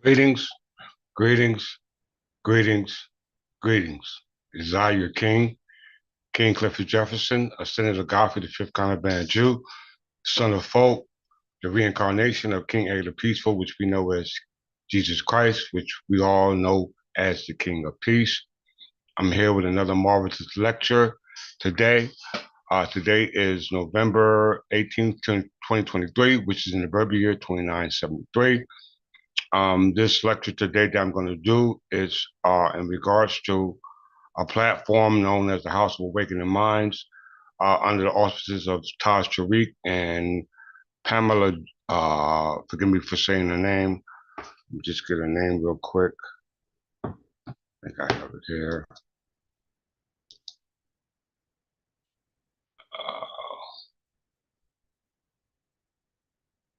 Greetings, greetings, greetings, greetings. It is I, your king, King Clifford Jefferson, a Senator Godfrey, the fifth contraband Jew, son of folk, the reincarnation of King Edgar the Peaceful, which we know as Jesus Christ, which we all know as the King of Peace. I'm here with another marvelous lecture today. Today is November 18th, 2023, which is in the Berber year 2973. This lecture today that I'm going to do is in regards to a platform known as the House of Awakening Minds under the auspices of Tarik and Pamela. Forgive me for saying the name. Let me just get a name real quick. I think I have it here.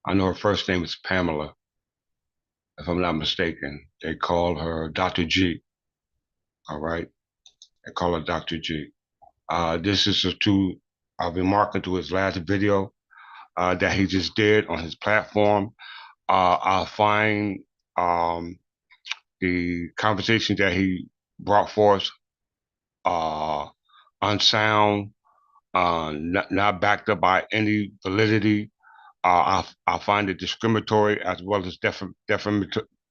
I know her first name is Pamela, if I'm not mistaken. They call her Dr. G. All right. They call her Dr. G. This is I've been marking to his last video that he just did on his platform. I find the conversation that he brought forth unsound, not backed up by any validity. I find it discriminatory as well as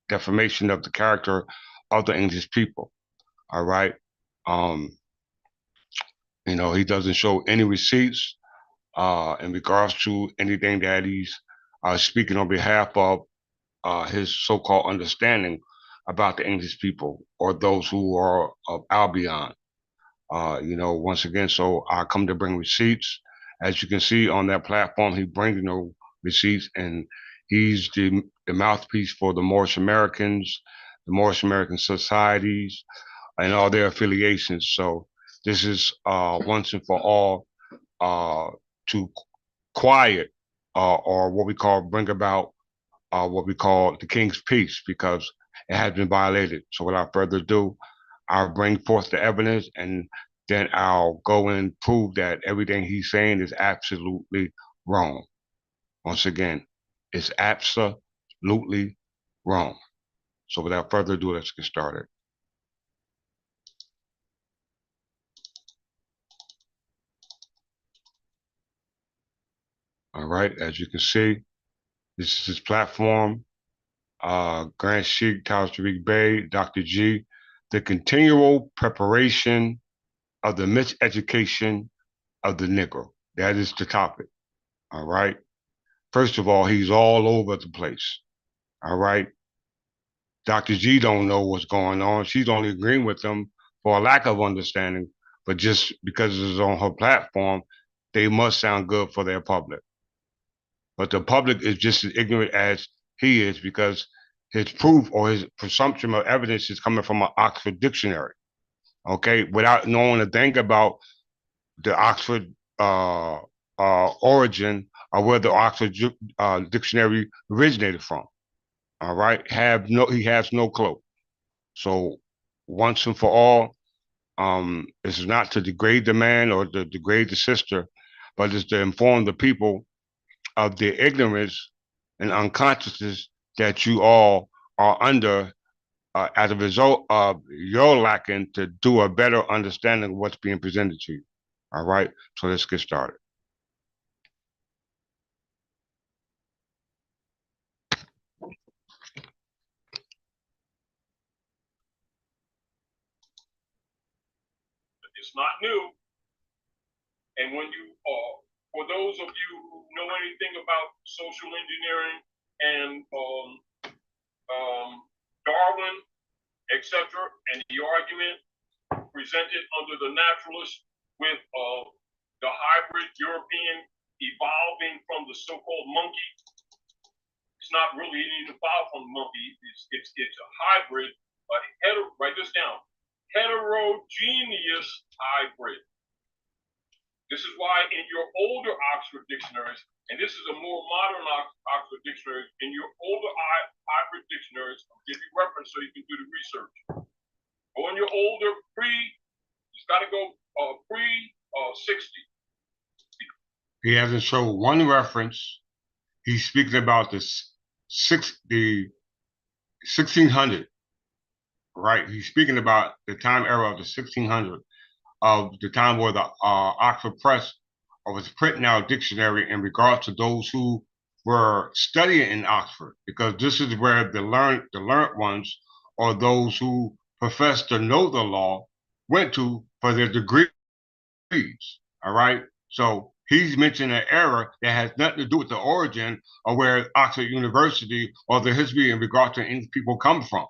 defamation of the character of the English people. All right. He doesn't show any receipts in regards to anything that he's speaking on behalf of his so-called understanding about the English people or those who are of Albion. Once again, so I come to bring receipts. As you can see on that platform, he brings no receipts, and he's the mouthpiece for the Moorish Americans, the Moorish American societies, and all their affiliations. So this is once and for all to quiet or what we call bring about what we call the King's peace, because it has been violated. So without further ado, I'll bring forth the evidence, and then I'll go and prove that everything he's saying is absolutely wrong. Once again, it's absolutely wrong. So without further ado, let's get started. All right, as you can see, this is his platform. Grand Sheikh Tarik Bey, Dr. G, the continual preparation of the miseducation of the Negro. That is the topic. All right. First of all, he's all over the place. All right. Dr. G don't know what's going on. She's only agreeing with him for a lack of understanding, but just because it's on her platform, they must sound good for their public. But the public is just as ignorant as he is, because his proof or his presumption of evidence is coming from an Oxford dictionary. Okay, without knowing a thing about the Oxford origin or where the Oxford dictionary originated from. All right, he has no clue. So once and for all, this is not to degrade the man or to degrade the sister, but it's to inform the people of the ignorance and unconsciousness that you all are under as a result of your lacking to do a better understanding of what's being presented to you. All right, so let's get started. It's not new. And when you, for those of you who know anything about social engineering and Darwin, etc., and the argument presented under the naturalist with the hybrid European evolving from the so-called monkey, it's not really an evolved from the monkey. It's a hybrid. Write this down. Heterogeneous hybrid. This is why in your older Oxford dictionaries, and this is a more modern Oxford dictionary, in your older hybrid dictionaries, I'll give you reference so you can do the research. Or in your older it's got to go pre-60. He hasn't shown one reference. He's speaking about the 1600, right? He's speaking about the time era of the 1600, of the time where the Oxford Press was printing out a dictionary in regards to those who were studying in Oxford, because this is where the learned ones, or those who profess to know the law, went to for their degrees. All right. So he's mentioned an era that has nothing to do with the origin of where Oxford University or the history in regard to English people come from.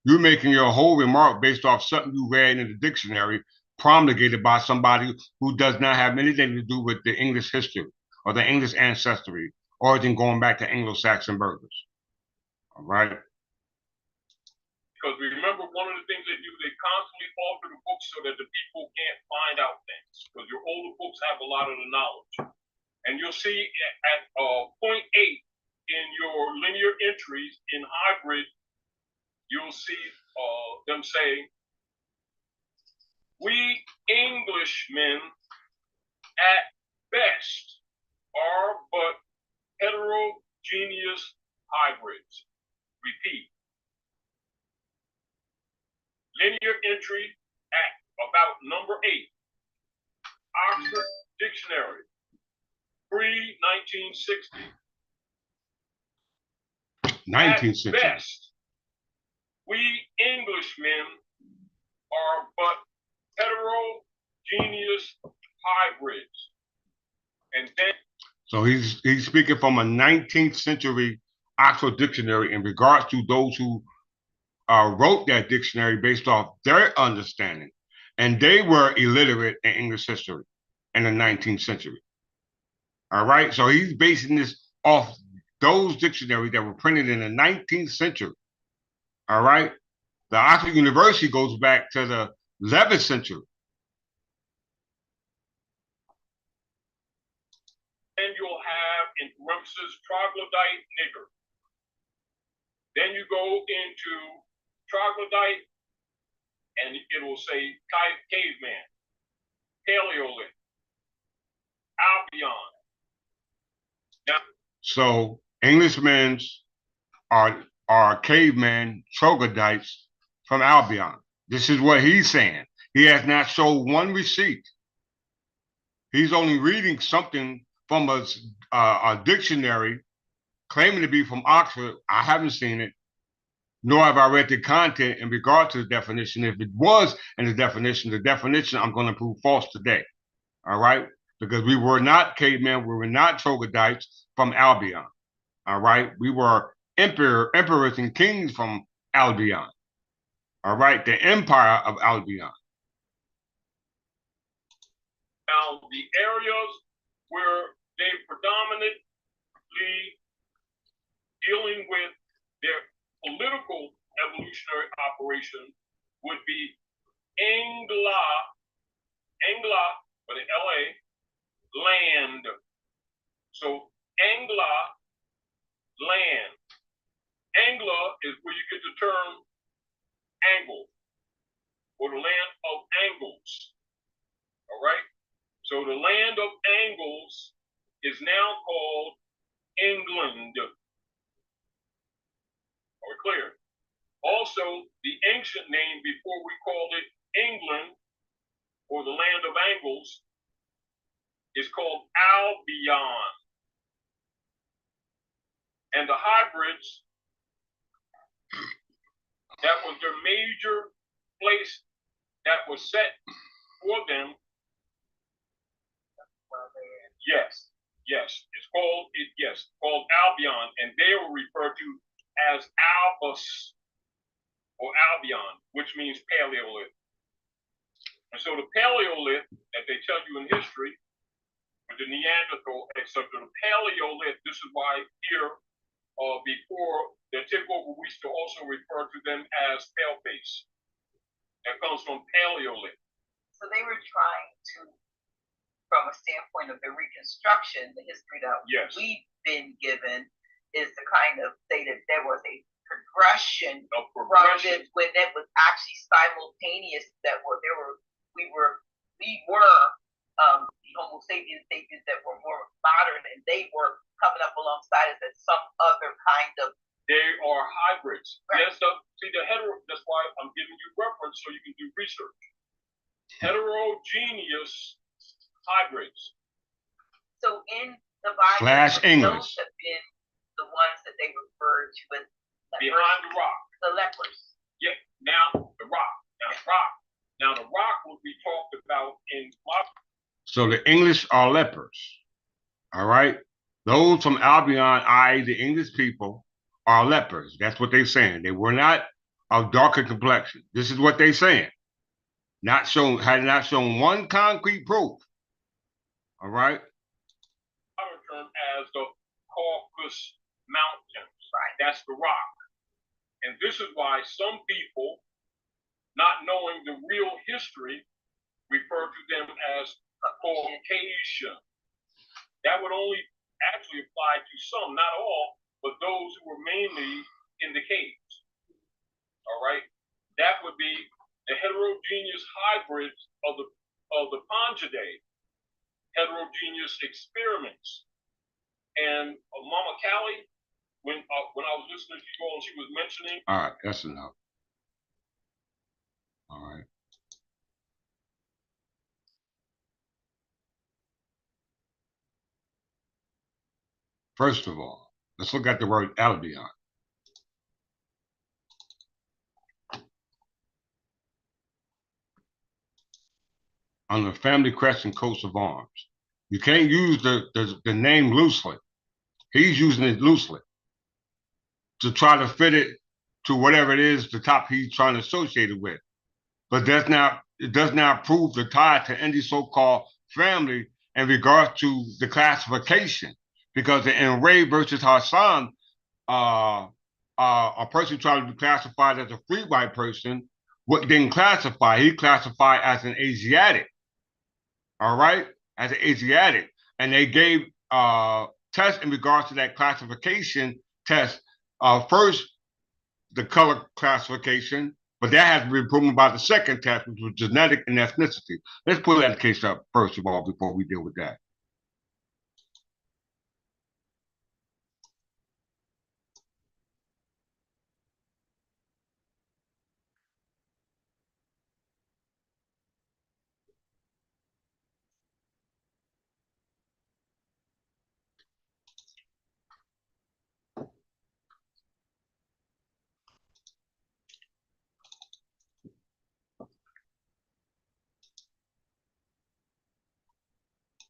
You're making your whole remark based off something you read in the dictionary promulgated by somebody who does not have anything to do with the English history or the English ancestry, origin going back to Anglo-Saxon burghers. All right. Because remember, one of the things they do, they constantly alter the books so that the people can't find out things. Because your older books have a lot of the knowledge. And you'll see at point 8 in your linear entries in hybrid, you'll see them saying, we Englishmen at best are but heterogeneous hybrids. Repeat. Linear entry at about number 8. Oxford Dictionary, pre-1960. 1960. At best, we Englishmen are but heterogeneous hybrids. And then, so he's speaking from a 19th century Oxford Dictionary in regards to those who wrote that dictionary based off their understanding. And they were illiterate in English history in the 19th century. All right. So he's basing this off those dictionaries that were printed in the 19th century. All right. The Oxford University goes back to the 11th century. And you'll have in parentheses troglodyte nigger. Then you go into troglodyte, and it will say caveman, Paleolith, Albion. Now, so Englishmen are cavemen, troglodytes from Albion. This is what he's saying. He has not shown one receipt. He's only reading something from a dictionary claiming to be from Oxford. I haven't seen it, nor have I read the content in regard to the definition. If it was in the definition I'm going to prove false today. All right? Because we were not cavemen, we were not troglodytes from Albion. All right? We were emperors and kings from Albion. All right? The empire of Albion. Now, the areas where they predominantly dealing with their political evolutionary operation would be Angla, for the LA, land. So Angla, land. Angla is where you get the term angle, or the land of angles. All right? So the land of angles is now called England. Are we clear? Also, the ancient name before we called it England, or the land of angles, is called Albion. And the hybrids, that was their major place that was set for them. Yes, it's called Albion, and they were referred to as Albus or Albion, which means Paleolith. And so the Paleolith that they tell you in history, with the Neanderthal, etc., the Paleolith, this is why here, before the takeover, we used to also refer to them as paleface. That comes from Paleolith. So they were trying to, from a standpoint of the reconstruction, the history that we've been given is to kind of say that there was a progression from this when it was actually simultaneous, that we were the Homo sapiens that were more modern, and they were coming up alongside us as some other kind of They are hybrids. Right. Yes, see the hetero. That's why I'm giving you reference so you can do research. Heterogeneous hybrids. So in the Bible, English. Those have been the ones that they refer to as behind the rock. The lepers. Yeah. Now the rock. Now the rock will be talked about in. So the English are lepers. All right. Those from Albion, i.e., the English people, are lepers. That's what they're saying. They were not of darker complexion. This is what they're saying. Had not shown one concrete proof. All right. Term as the Caucasus Mountains. Right. That's the rock. And this is why some people, not knowing the real history, refer to them as Caucasian. That would only actually apply to some, not all, but those who were mainly in the caves. All right, that would be the heterogeneous hybrids of the Pongidae, heterogeneous experiments. And Mama Callie, when I was listening to you all, she was mentioning. All right, that's enough. All right. First of all, let's look at the word Albion. On the family crest and coats of arms. You can't use the name loosely. He's using it loosely to try to fit it to whatever it is, the top he's trying to associate it with. But it does not prove the tie to any so-called family in regards to the classification. Because in Ray versus Hassan, a person trying to be classified as a free white person, what didn't classify, he classified as an Asiatic. All right, as an Asiatic. And they gave tests in regards to that classification test. First, the color classification, but that has been proven by the second test, which was genetic and ethnicity. Let's pull that case up first of all before we deal with that.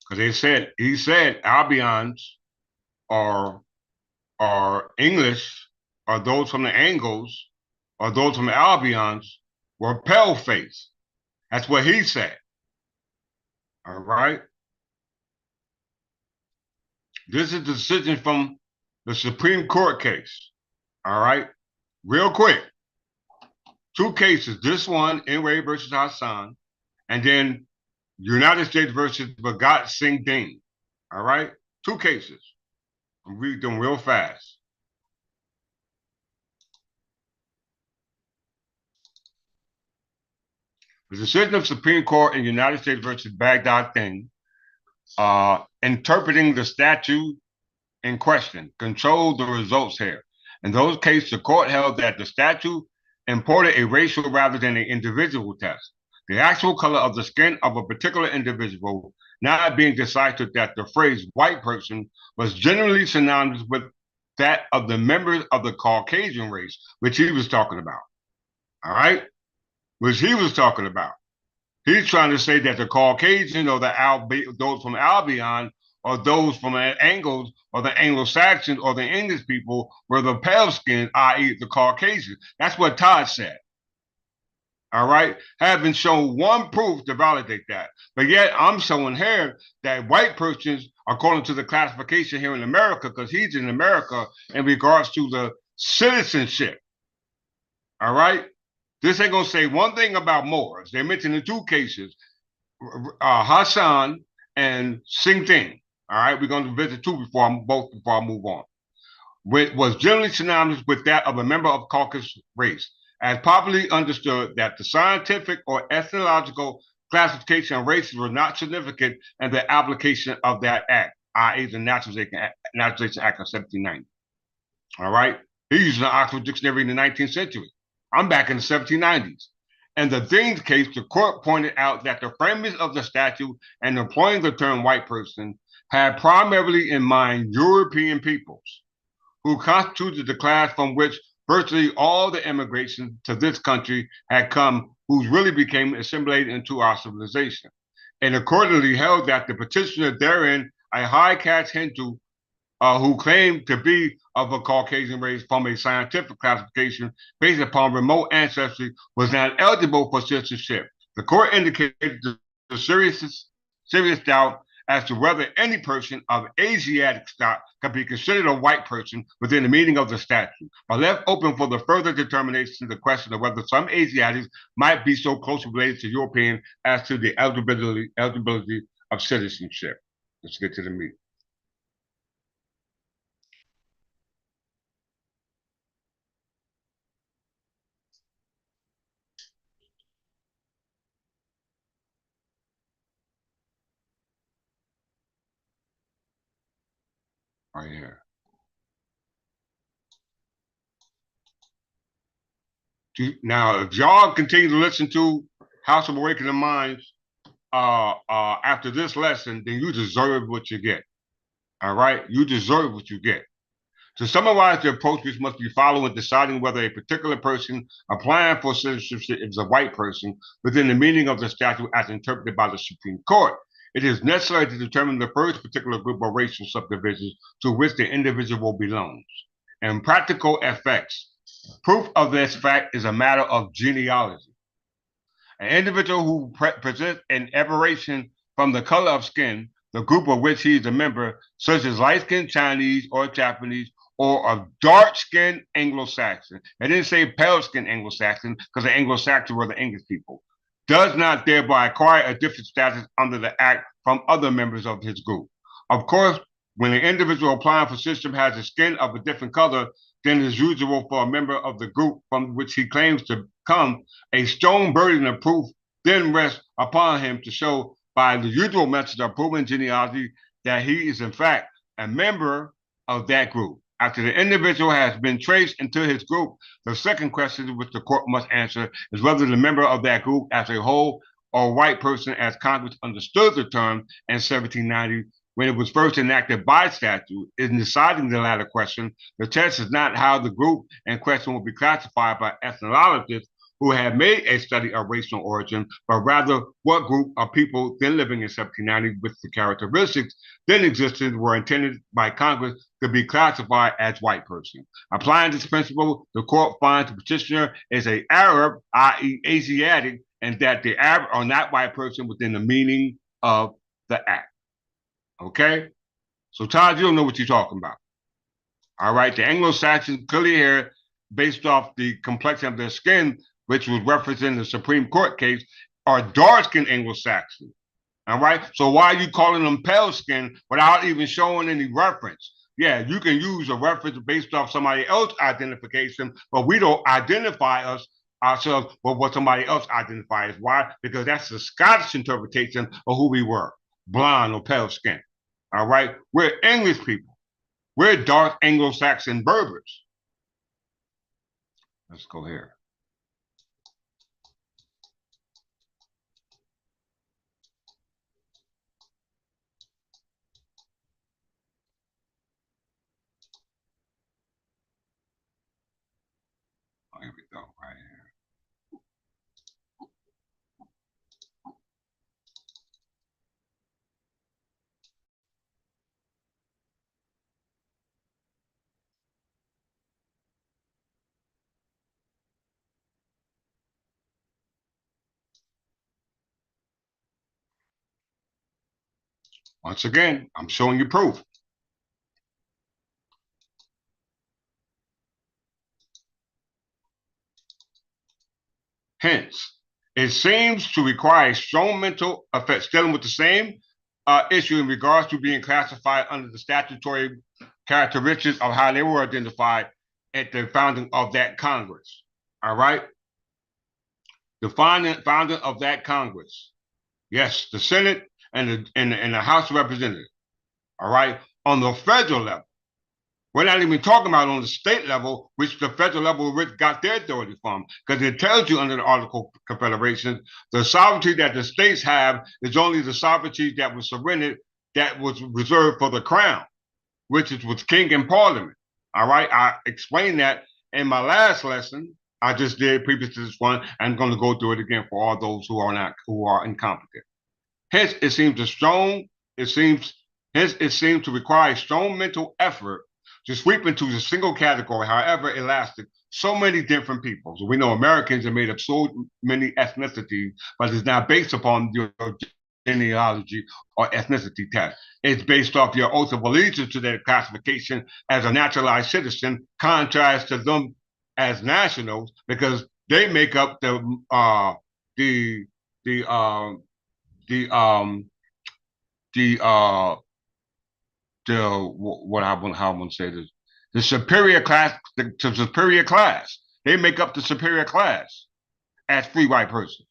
Because he said Albions are English, or those from the Angles, or those from the Albions were pale face. That's what he said. All right. This is the decision from the Supreme Court case. All right. Real quick. Two cases. This one, Enray versus Hassan, and then United States versus Bhagat Singh Deen. All right. Two cases. I'll read them real fast. The decision of Supreme Court in United States versus Baghdad Singh, interpreting the statute in question, controlled the results here. In those cases, the court held that the statute imported a racial rather than an individual test. The actual color of the skin of a particular individual not being decisive, that the phrase white person was generally synonymous with that of the members of the Caucasian race, which he was talking about. All right? Which he was talking about. He's trying to say that the Caucasian or those from Albion or those from Angles or the Anglo-Saxons or the English people were the pale skin, i.e. the Caucasians. That's what Todd said. All right? Haven't shown one proof to validate that. But yet I'm showing here that white persons, according to the classification here in America, because he's in America in regards to the citizenship. All right? This ain't gonna say one thing about Moors. They mentioned in two cases, Hassan and Singh Deen. All right, we're going to visit two before I move on. Which was generally synonymous with that of a member of Caucasus race, as popularly understood that the scientific or ethnological classification of races was not significant in the application of that act, i.e. the Naturalization Act of 1790. All right, He used an Oxford Dictionary in the 19th century. I'm back in the 1790s. In the Dean's case, the court pointed out that the framers of the statute and employing the term white person had primarily in mind European peoples, who constituted the class from which virtually all the immigration to this country had come, who really became assimilated into our civilization, and accordingly held that the petitioner therein, a high caste Hindu, who claimed to be of a Caucasian race from a scientific classification based upon remote ancestry, was not eligible for citizenship. The court indicated the serious doubt as to whether any person of Asiatic stock could be considered a white person within the meaning of the statute, but left open for the further determination the question of whether some Asiatics might be so closely related to European as to the eligibility of citizenship. Let's get to the meat. Right here. Now, if y'all continue to listen to House of Awakening Minds after this lesson, then you deserve what you get. All right? You deserve what you get. To summarize the approach which must be followed in deciding whether a particular person applying for citizenship is a white person within the meaning of the statute as interpreted by the Supreme Court, it is necessary to determine the first particular group of racial subdivisions to which the individual belongs. And practical effects. Proof of this fact is a matter of genealogy. An individual who presents an aberration from the color of skin, the group of which he is a member, such as light-skinned Chinese or Japanese, or of dark-skinned Anglo-Saxon. I didn't say pale-skinned Anglo-Saxon because the Anglo-Saxons were the English people. Does not thereby acquire a different status under the act from other members of his group. Of course, when an individual applying for citizenship has a skin of a different color than is usual for a member of the group from which he claims to come, a strong burden of proof then rests upon him to show by the usual methods of proven genealogy that he is in fact a member of that group. After the individual has been traced into his group, the second question which the court must answer is whether the member of that group as a whole or white person as Congress understood the term in 1790 when it was first enacted by statute. In deciding the latter question, the test is not how the group in question will be classified by ethnologists who have made a study of racial origin, but rather what group of people then living in 1790 with the characteristics then existed were intended by Congress to be classified as white person. Applying this principle, the court finds the petitioner is an Arab, i.e. Asiatic, and that the Arab are not white person within the meaning of the act. Okay? So Todd, you don't know what you're talking about. All right, the Anglo-Saxons clearly here, based off the complexion of their skin, which was referenced in the Supreme Court case, are dark-skinned Anglo-Saxons. All right? So why are you calling them pale skin without even showing any reference? Yeah, you can use a reference based off somebody else's identification, but we don't identify ourselves with what somebody else identifies. Why? Because that's the Scottish interpretation of who we were, blonde or pale skin. All right? We're English people. We're dark Anglo-Saxon Berbers. Let's go here. Here we go, right here. Once again, I'm showing you proof. Hence, it seems to require a strong mental effect, dealing with the same issue in regards to being classified under the statutory characteristics of how they were identified at the founding of that Congress. All right? The founding of that Congress. Yes, the Senate and the House of Representatives. All right? On the federal level, We're not even talking about on the state level, which the federal level got their authority from, because it tells you under the Article of Confederation, the sovereignty that the states have is only the sovereignty that was surrendered, that was reserved for the crown, which is with king and parliament. All right, I explained that in my last lesson. I just did previous to this one. I'm going to go through it again for all those who are incompetent. Hence, it seems to require a strong mental effort to sweep into a single category, however elastic, so many different peoples. We know Americans are made of so many ethnicities, but it's not based upon your genealogy or ethnicity test. It's based off your oath of allegiance to their classification as a naturalized citizen, contrast to them as nationals, because they make up how I want to say this, the superior class, the superior class. They make up the superior class as free white persons.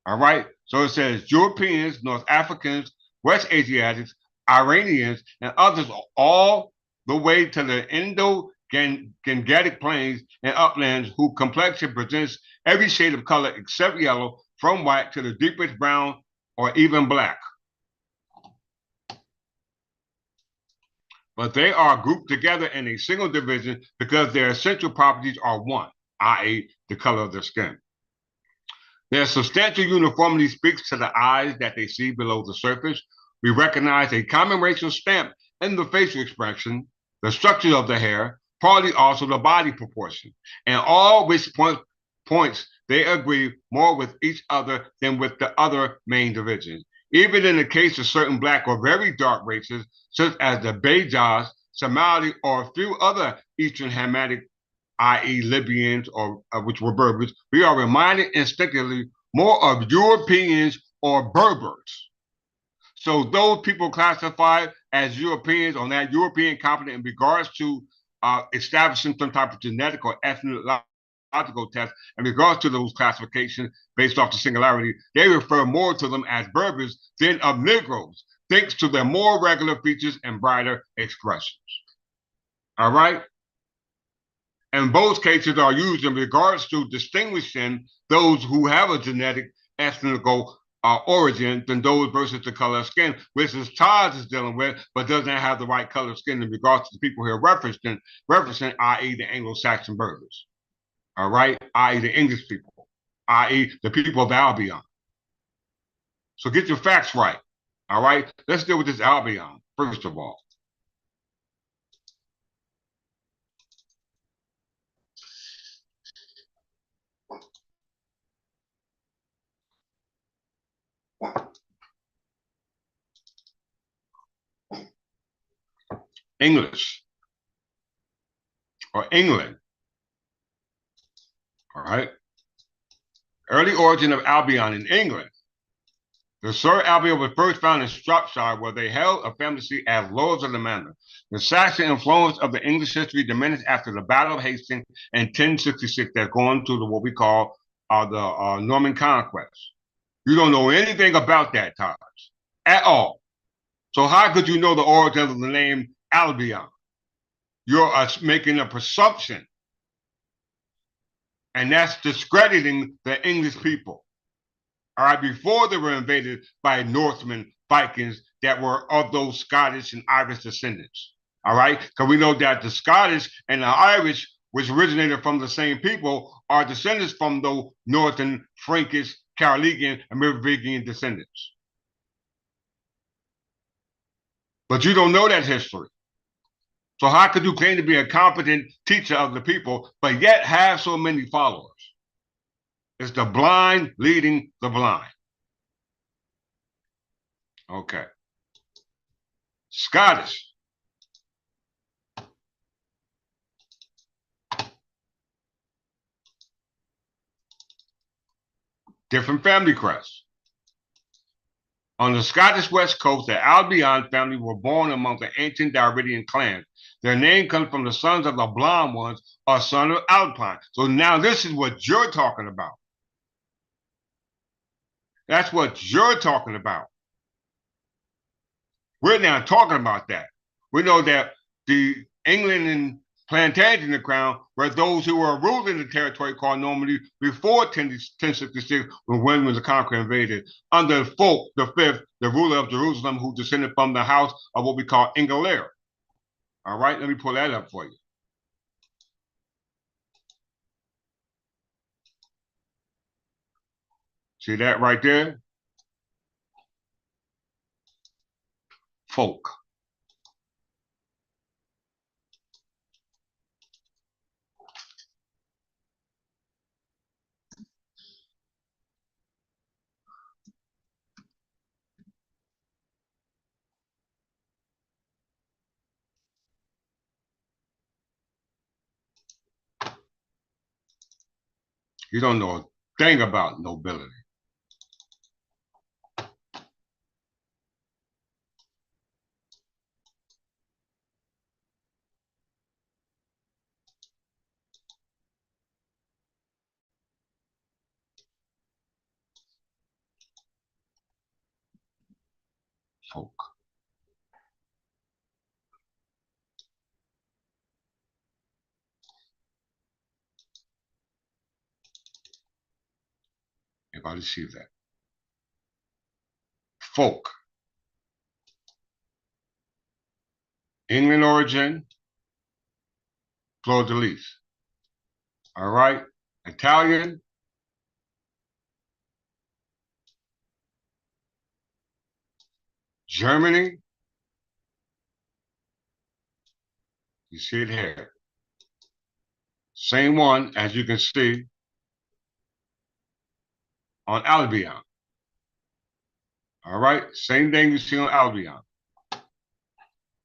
All right. So it says Europeans, North Africans, West Asiatics, Iranians, and others all the way to the Indo-Gangetic plains and uplands, whose complexion presents every shade of color except yellow, from white to the deepest brown or even black. But they are grouped together in a single division because their essential properties are one, i.e., the color of their skin. Their substantial uniformity speaks to the eyes that they see below the surface. We recognize a common racial stamp in the facial expression, the structure of the hair, partly also the body proportion, and all which points they agree more with each other than with the other main divisions. Even in the case of certain black or very dark races, such as the Bejas, Somali, or a few other Eastern Hamitic, i.e. Libyans, or which were Berbers, we are reminded instinctively more of Europeans or Berbers. So those people classified as Europeans on that European continent in regards to establishing some type of genetic or ethnological test in regards to those classifications based off the singularity, they refer more to them as Berbers than of Negroes, thanks to their more regular features and brighter expressions. All right? And both cases are used in regards to distinguishing those who have a genetic ethnical origin than those versus the color of skin, which is Todd is dealing with, but doesn't have the right color of skin in regards to the people here referencing, i.e. the Anglo-Saxon Berbers. All right? I.e. the English people, i.e. the people of Albion. So get your facts right. All right? Let's deal with this Albion, first of all. English or England. All right. Early origin of Albion in England. The Sir Albion was first found in Shropshire, where they held a family seat as lords of the manor. The Saxon influence of the English history diminished after the Battle of Hastings in 1066. They're going to what we call the Norman Conquest. You don't know anything about that, Taj, at all. So how could you know the origin of the name Albion? You're making a presumption. And that's discrediting the English people. All right, before they were invaded by Northmen, Vikings that were of those Scottish and Irish descendants. All right, because we know that the Scottish and the Irish, which originated from the same people, are descendants from the Northern, Frankish, Carolingian, and Merovingian descendants. But you don't know that history. So how could you claim to be a competent teacher of the people, but yet have so many followers? It's the blind leading the blind. Okay. Scottish. Different family crests. On the Scottish west coast, the Albion family were born among the ancient Dairidian clans. Their name comes from the sons of the blonde ones, or son of Alpine. So now this is what you're talking about. That's what you're talking about. We're now talking about that. We know that the England and Plantagenet crown were those who were ruling the territory called Normandy before 1066, when William the Conqueror invaded, under Fulk V, the ruler of Jerusalem, who descended from the house of what we call Engler. All right, let me pull that up for you. See that right there? Fulk. You don't know a thing about nobility. Folk. Everybody see that? Folk. England origin, fleur de lis. All right. Italian, Germany. You see it here. Same one, as you can see, on Albion. All right. Same thing you see on Albion.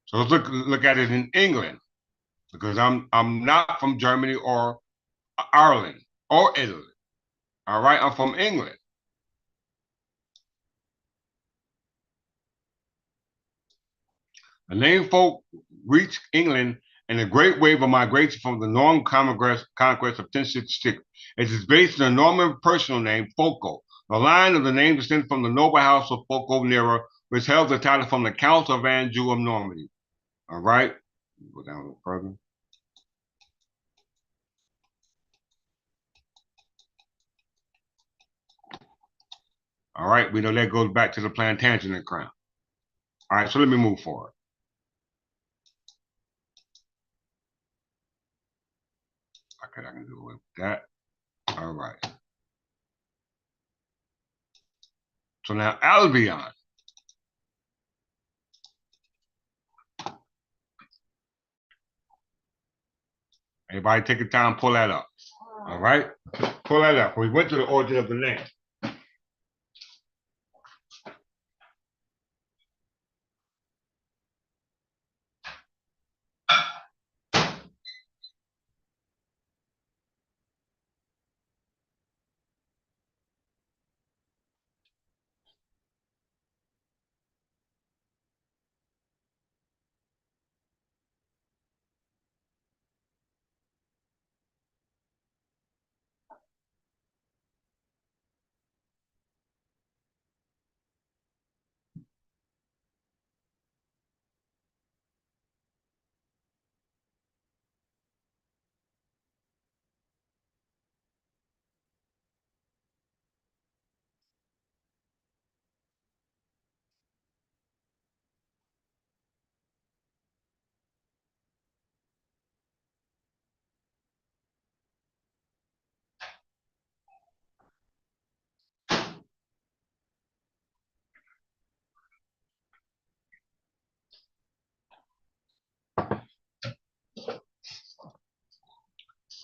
So let's look at it in England, because I'm not from Germany or Ireland or Italy. All right. I'm from England. The name folk reached England in a great wave of migration from the Norman conquest of 1066. It is based on the Norman personal name, Folco. The line of the name descends from the noble house of Folco Nera, which held the title from the Count of Anjou of Normandy. All right, go down a little further. All right, we know that goes back to the Plantagenet crown. All right, so let me move forward. Okay, I can do with that. All right. So now Albion. Everybody take your time, pull that up. All right? Pull that up. We went to the origin of the name.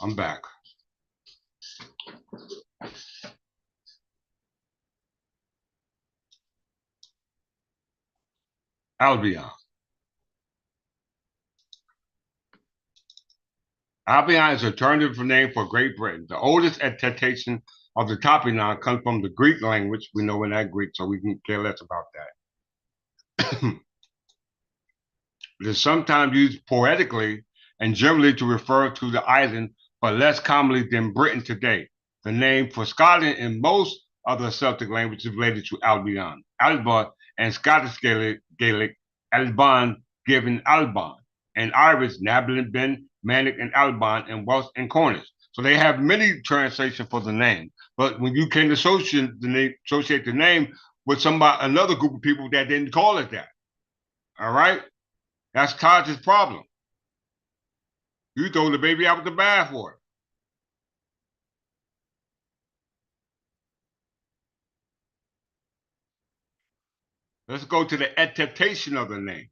I'm back. Albion. Albion is an alternative name for Great Britain. The oldest attestation of the toponym comes from the Greek language. We know in that Greek, so we can care less about that. It is sometimes used poetically and generally to refer to the island, but less commonly than Britain today. The name for Scotland in most other Celtic languages is related to Albion. Alba and Scottish Gaelic, Alban given Alban, and Irish, Nablin, Ben, Manic, and Alban, and Welsh and Cornish. So they have many translations for the name. But when you can associate the name with another group of people that didn't call it that, all right? That's Taj's problem. You throw the baby out with the bathwater. Let's go to the attestation of the name.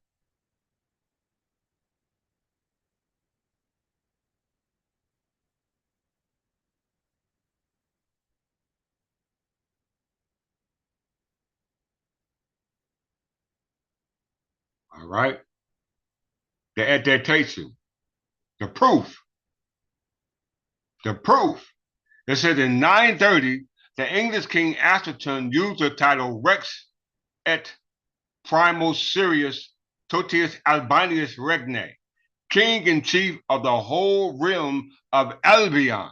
All right. The attestation, the proof. The proof. It said in 930, the English king Æthelstan used the title Rex et primicerius totius Albionis regni, king in chief of the whole realm of Albion.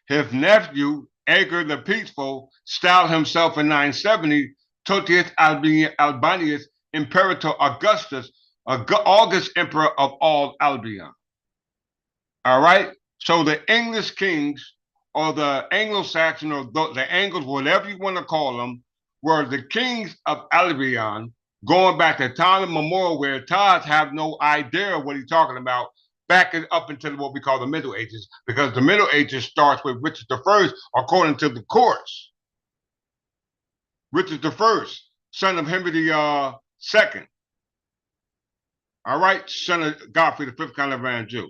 His nephew, Edgar the Peaceful, styled himself in 970 totius Albionis imperator augustus, August emperor of all Albion. All right? So the English kings, or the Anglo-Saxon, or the Angles, whatever you want to call them, were the kings of Albion, going back to time immemorial, where Taj have no idea what he's talking about, back up into what we call the Middle Ages, because the Middle Ages starts with Richard I, according to the courts. Richard I, son of Henry II. All right, son of Godfrey V, Caravan Jew.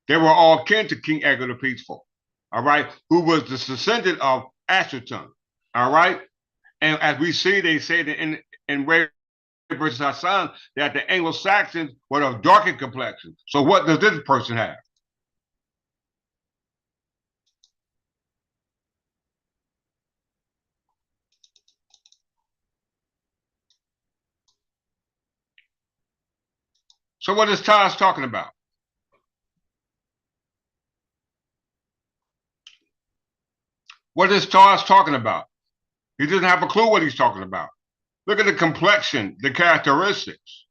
They were all kin to King Edgar the Peaceful, all right, who was the descendant of Æthelstan, all right? And as we see, they say that in Ray versus Hassan, that the Anglo-Saxons were of darker complexion. So what does this person have? So what is Taj talking about? What is Taj talking about? He doesn't have a clue what he's talking about. Look at the complexion, the characteristics.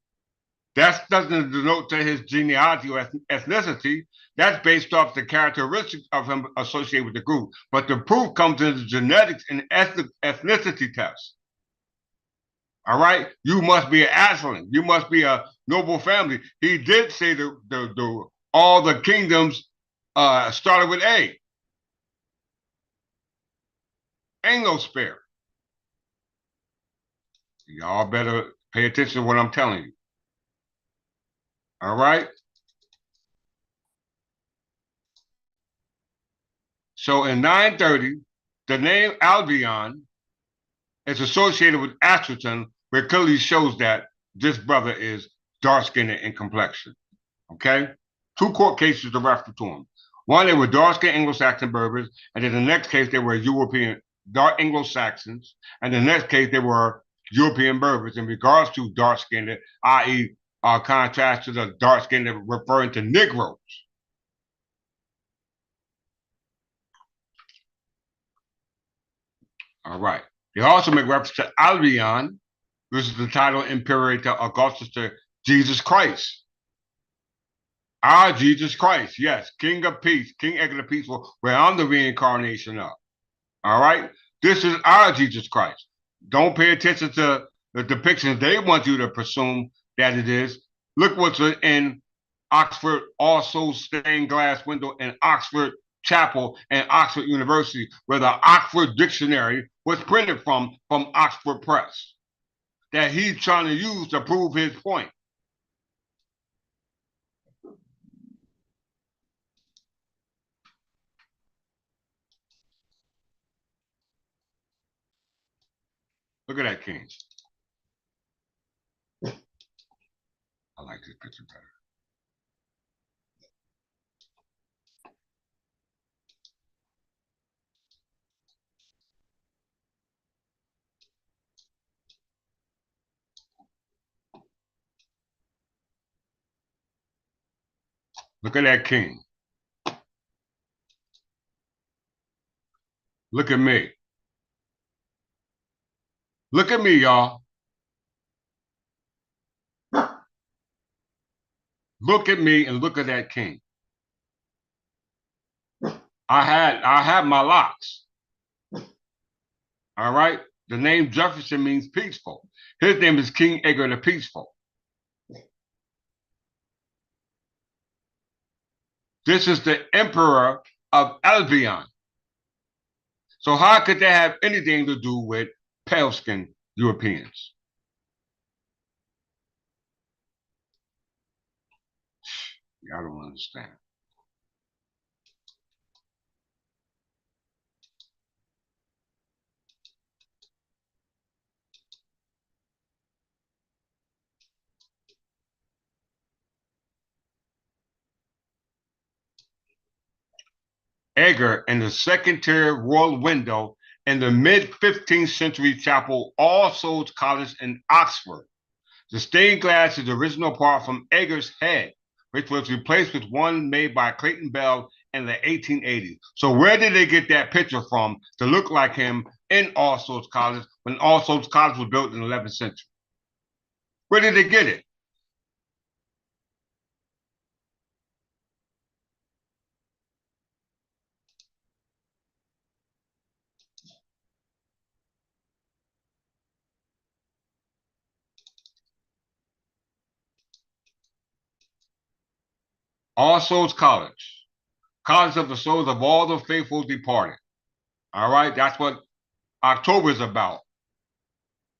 That doesn't denote to his genealogy or ethnicity. That's based off the characteristics of him associated with the group. But the proof comes in the genetics and ethnicity test. All right? You must be an Aslan. You must be a noble family. He did say all the kingdoms started with A. Ain't no spare. Y'all better pay attention to what I'm telling you. All right? So in 930, the name Albion is associated with Æthelstan, where clearly shows that this brother is dark-skinned in complexion. Okay? 2 court cases to refer to him. One, they were dark-skinned Anglo-Saxon Berbers, and in the next case, they were European dark Anglo-Saxons, and in the next case, they were European Berbers in regards to dark-skinned, i.e., contrast to the dark-skinned referring to Negroes. All right. They also make reference to Albion, which is the title imperator augustus to Jesus Christ. Our Jesus Christ, yes, King of Peace, King Edgar the Peaceful, where I'm the reincarnation of. All right? This is our Jesus Christ. Don't pay attention to the depictions they want you to presume that it is. Look what's in Oxford, also stained glass window in Oxford Chapel and Oxford University, where the Oxford Dictionary was printed from Oxford Press, that he's trying to use to prove his point. Look at that, king. I like this picture better. Look at that king. Look at me. Look at me, y'all. Look at me and look at that king. I had my locks. All right. The name Jefferson means peaceful. His name is King Edgar the Peaceful. This is the emperor of Albion. So how could that have anything to do with pale-skinned Europeans? I don't understand. Edgar in the second-tier royal window in the mid-15th century chapel All Souls College in Oxford. The stained glass is the original part from Edgar's head, which was replaced with one made by Clayton Bell in the 1880s. So where did they get that picture from to look like him in All Souls College when All Souls College was built in the 11th century? Where did they get it? All Souls College, College of the Souls of all the faithful departed. All right, that's what October is about.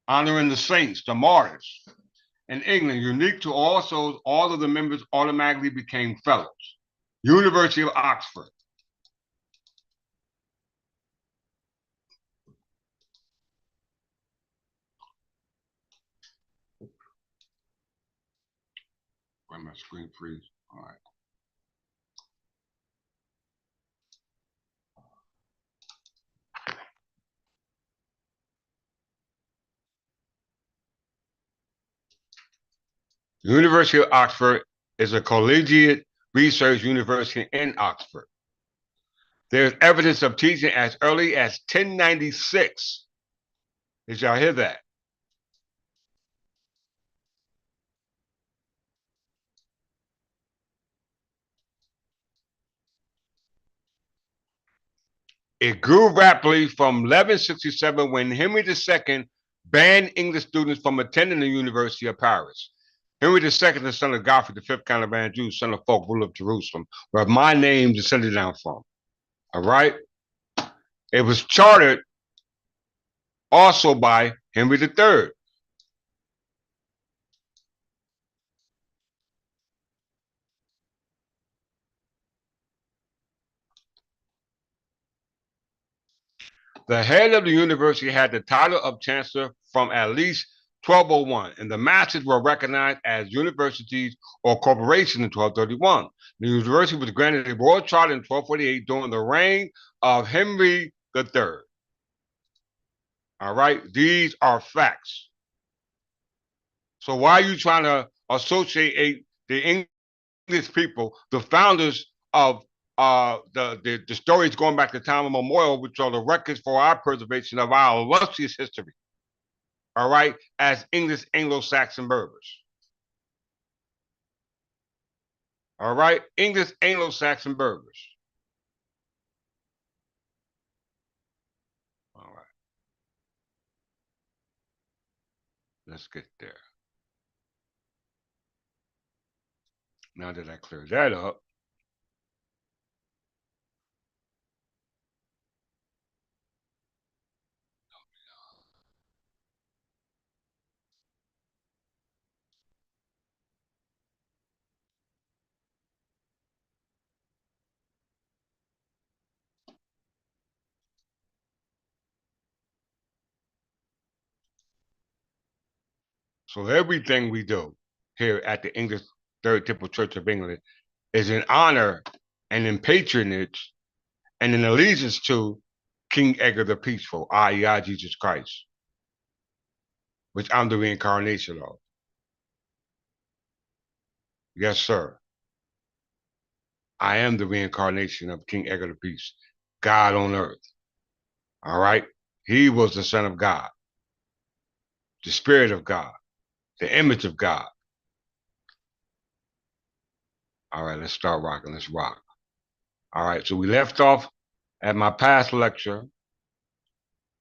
Honoring the saints, the martyrs. In England, unique to All Souls, all of the members automatically became fellows. University of Oxford. Why my screen freeze? All right. The University of Oxford is a collegiate research university in Oxford. There's evidence of teaching as early as 1096. Did y'all hear that? It grew rapidly from 1167 when Henry II banned English students from attending the University of Paris. Henry II, the son of Godfrey, the fifth Count of Anjou, son of Fulk, ruler of Jerusalem, where my name descended down from. All right? It was chartered also by Henry III. The head of the university had the title of chancellor from at least 1201, and the masters were recognized as universities or corporations in 1231. The university was granted a royal charter in 1248 during the reign of Henry III. All right, these are facts. So why are you trying to associate the English people, the founders of the stories going back to time immemorial, which are the records for our preservation of our illustrious history, all right, as English Anglo-Saxon Berbers. All right, English Anglo-Saxon Berbers. All right. Let's get there. Now that I cleared that up, so everything we do here at the English Third Temple Church of England is in honor and in patronage and in allegiance to King Edgar the Peaceful, i.e. Jesus Christ, which I'm the reincarnation of. Yes, sir. I am the reincarnation of King Edgar the Peaceful, God on earth. All right? He was the Son of God, the Spirit of God, the image of God. All right, let's start rocking. Let's rock. All right, so we left off at my past lecture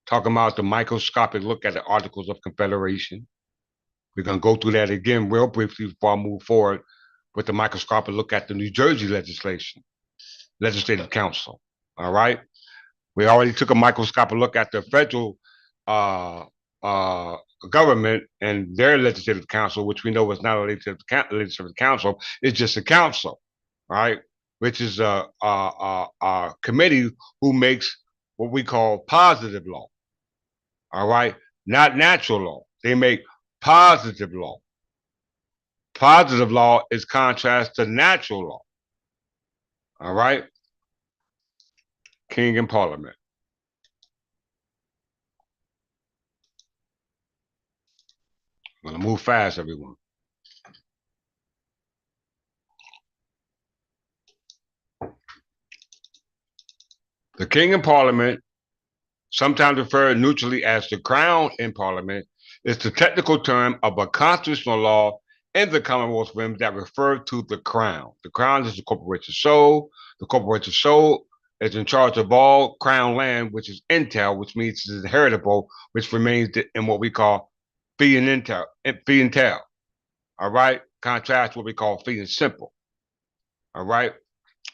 talking about the microscopic look at the Articles of Confederation. We're going to go through that again real briefly before I move forward with the microscopic look at the New Jersey legislation, Legislative Council. All right. We already took a microscopic look at the federal government and their legislative council, which we know is not a legislative council, it's just a council, right? Which is a committee who makes what we call positive law, all right? Not natural law. They make positive law. Positive law is contrast to natural law, all right? King and Parliament. I'm going to move fast, everyone. The King and Parliament, sometimes referred neutrally as the Crown in Parliament, is the technical term of a constitutional law in the Commonwealth realm that refers to the Crown. The Crown is the corporation soul. The corporation soul is in charge of all Crown land, which is entail, which means it's inheritable, which remains in what we call fee and entail. All right? Contrast what we call fee and simple. All right?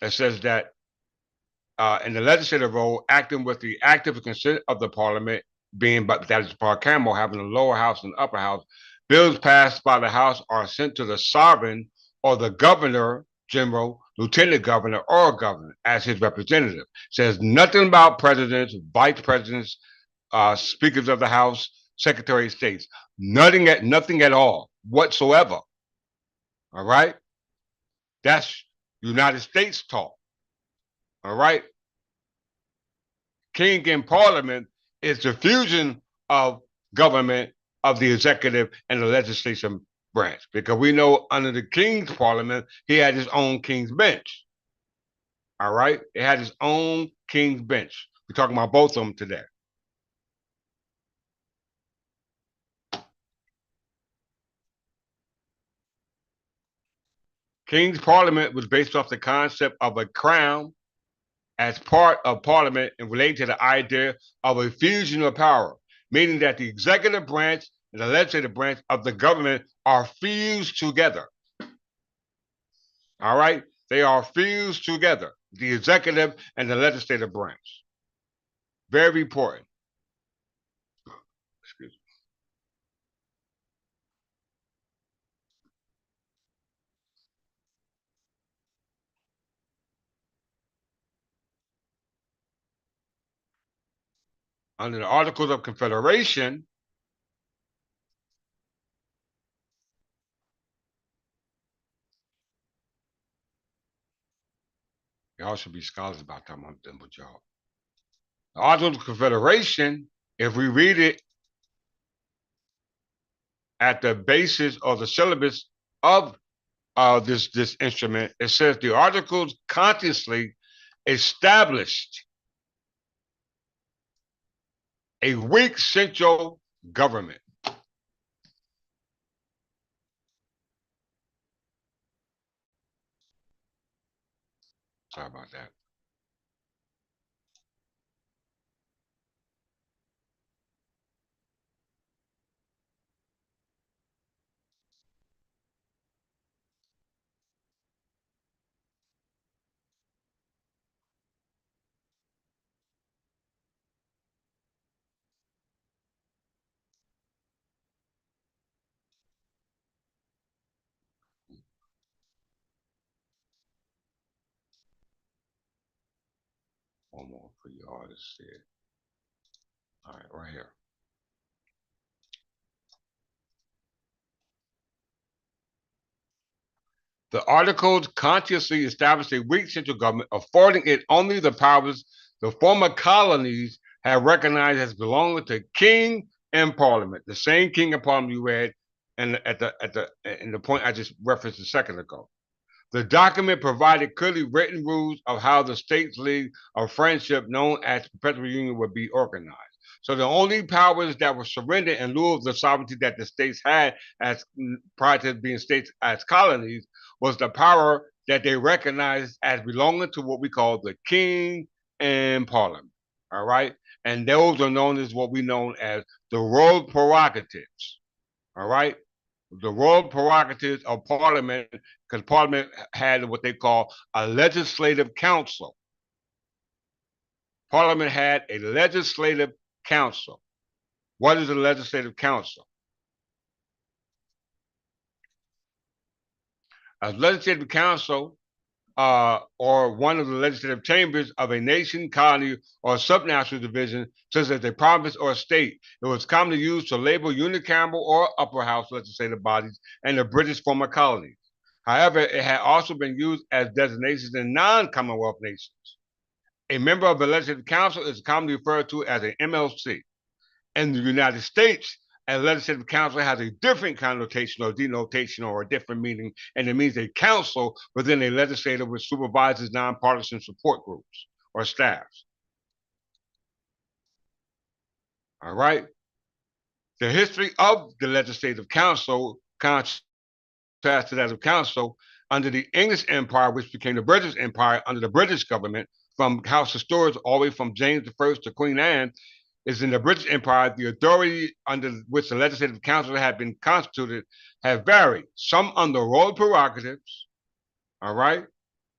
It says that in the legislative role, acting with the active consent of the Parliament, being but that is bicameral, having a lower house and upper house, bills passed by the House are sent to the sovereign or the governor general, lieutenant governor, or governor as his representative. Says nothing about presidents, vice presidents, speakers of the House, secretary of states. Nothing at all whatsoever. All right? That's United States talk. All right? King and Parliament is the fusion of government, of the executive and the legislative branch. Because we know under the King's Parliament, he had his own King's Bench. All right? It had his own King's Bench. We're talking about both of them today. King's Parliament was based off the concept of a crown as part of Parliament and related to the idea of a fusion of power, meaning that the executive branch and the legislative branch of the government are fused together. All right? They are fused together, the executive and the legislative branch. Very important. Excuse me. Under the Articles of Confederation, y'all should be scholars about that. I'm done with y'all. The Articles of Confederation, if we read it at the basis or the syllabus of this instrument, it says the Articles consciously established a weak central government. Sorry about that. One more for y'all to see it. All right, right here. The Articles consciously established a weak central government, affording it only the powers the former colonies had recognized as belonging to King and Parliament. The same King and Parliament you read in the point I just referenced a second ago. The document provided clearly written rules of how the States League of Friendship, known as Perpetual Union, would be organized. So the only powers that were surrendered in lieu of the sovereignty that the states had as prior to being states as colonies was the power that they recognize as belonging to what we call the king and parliament. All right. And those are known as what we know as the royal prerogatives. All right. The royal prerogatives of parliament, because parliament had what they call a legislative council. Parliament had a legislative council. What is a legislative council? A legislative council or one of the legislative chambers of a nation, colony, or subnational division, such as a province or a state. It was commonly used to label unicameral or upper house legislative bodies in the British former colonies. However, it had also been used as designations in non-Commonwealth nations. A member of the Legislative Council is commonly referred to as an MLC. In the United States, a legislative council has a different connotation or denotation or a different meaning, and it means a council within a legislature which supervises nonpartisan support groups or staffs. All right. The history of the legislative council contrasts to that of council under the English Empire, which became the British Empire under the British government, from House historians all the way from James I to Queen Anne. Is in the British Empire, the authority under which the Legislative Council had been constituted have varied. Some under royal prerogatives, all right,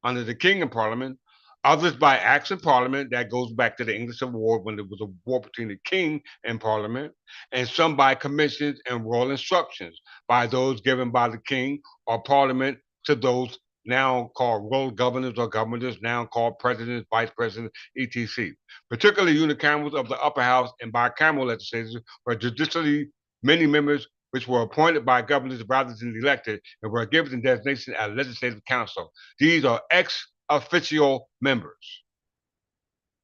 under the King and Parliament, others by acts of Parliament, that goes back to the English Civil War when there was a war between the King and Parliament, and some by commissions and royal instructions by those given by the King or Parliament to those now called royal governors or governors, now called presidents, vice presidents, etc. Particularly unicamerals of the upper house and bicameral legislatures were judicially many members which were appointed by governors rather than elected and were given the designation as legislative council. These are ex officio members.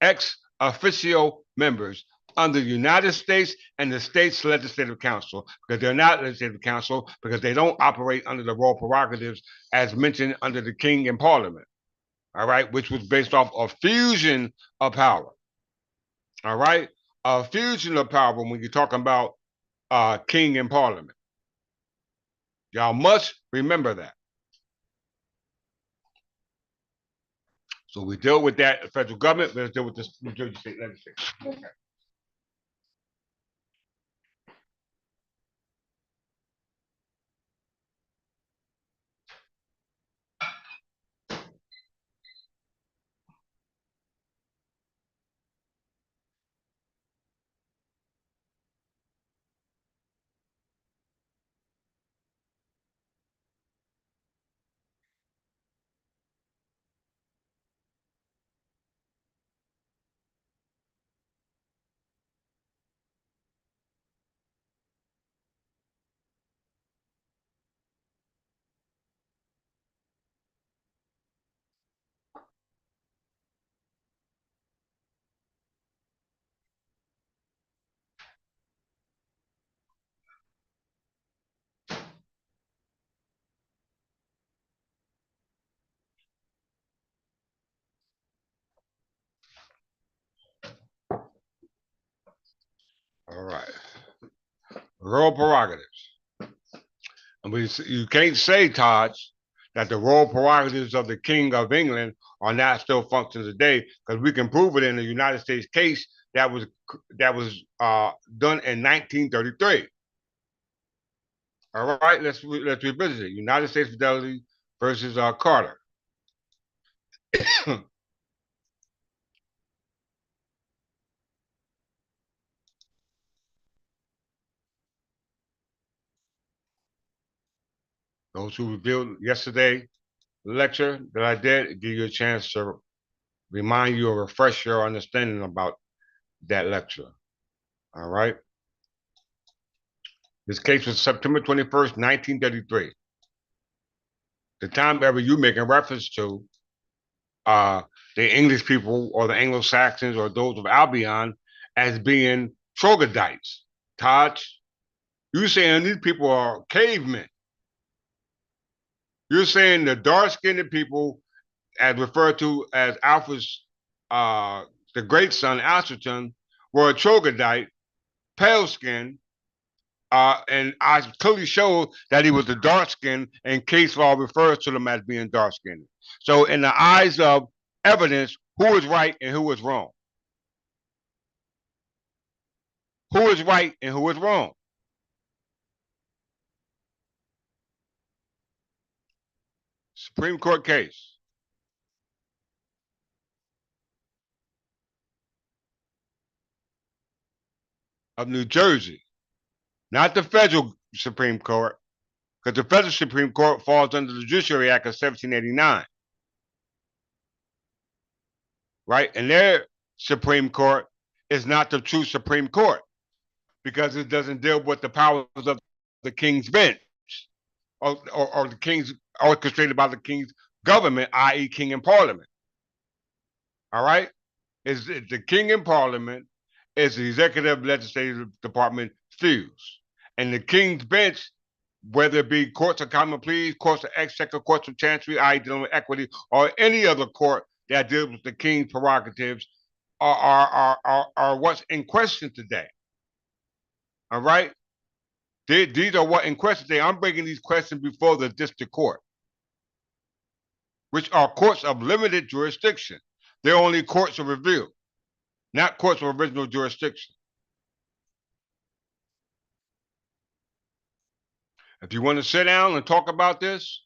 Ex officio members under the United States and the states' legislative council, because they're not legislative council because they don't operate under the royal prerogatives as mentioned under the King and Parliament, all right, which was based off a fusion of power, all right, a fusion of power when you're talking about King and Parliament. Y'all must remember that. So we deal with that the federal government, let's deal with this New Jersey state legislature. Okay. All right. Royal prerogatives. And you can't say, Todd, that the royal prerogatives of the King of England are not still functioning today, because we can prove it in the United States case that was done in 1933. All right, let's revisit it. United States Fidelity versus Carter. Those who reviewed yesterday lecture that I did, give you a chance to remind you or refresh your understanding about that lecture. All right. This case was September 21st, 1933. The time ever you making reference to the English people or the Anglo-Saxons or those of Albion as being troglodytes. Todd, you saying these people are cavemen. You're saying the dark-skinned people, as referred to as Alpha's, the great son, Æthelstan, were a troglodyte, pale skin, and I clearly showed that he was a dark skin, and case law refers to them as being dark skinned. So in the eyes of evidence, who is right and who is wrong? Who is right and who is wrong? Supreme Court case. Of New Jersey, not the federal Supreme Court, because the federal Supreme Court falls under the Judiciary Act of 1789. Right? And their Supreme Court is not the true Supreme Court because it doesn't deal with the powers of the King's bench or the King's orchestrated by the King's government, i.e. King and Parliament. All right? Is the King and Parliament is the executive legislative department fused. And the King's bench, whether it be courts of common pleas, courts of exchequer, courts of chancery, i.e. dealing with equity, or any other court that deals with the King's prerogatives, are what's in question today. All right? These are what in question today. I'm bringing these questions before the district court, which are courts of limited jurisdiction. They're only courts of review, not courts of original jurisdiction. If you want to sit down and talk about this,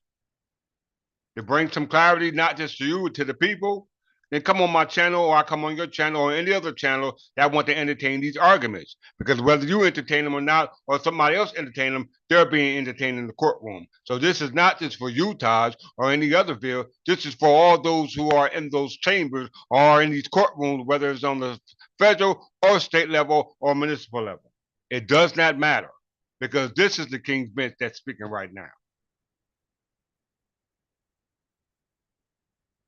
to bring some clarity, not just to you, to the people, then come on my channel, or I come on your channel, or any other channel that want to entertain these arguments. Because whether you entertain them or not, or somebody else entertain them, they're being entertained in the courtroom. So this is not just for you, Taj, or any other field. This is for all those who are in those chambers or in these courtrooms, whether it's on the federal or state level or municipal level. It does not matter, because this is the King's bench that's speaking right now.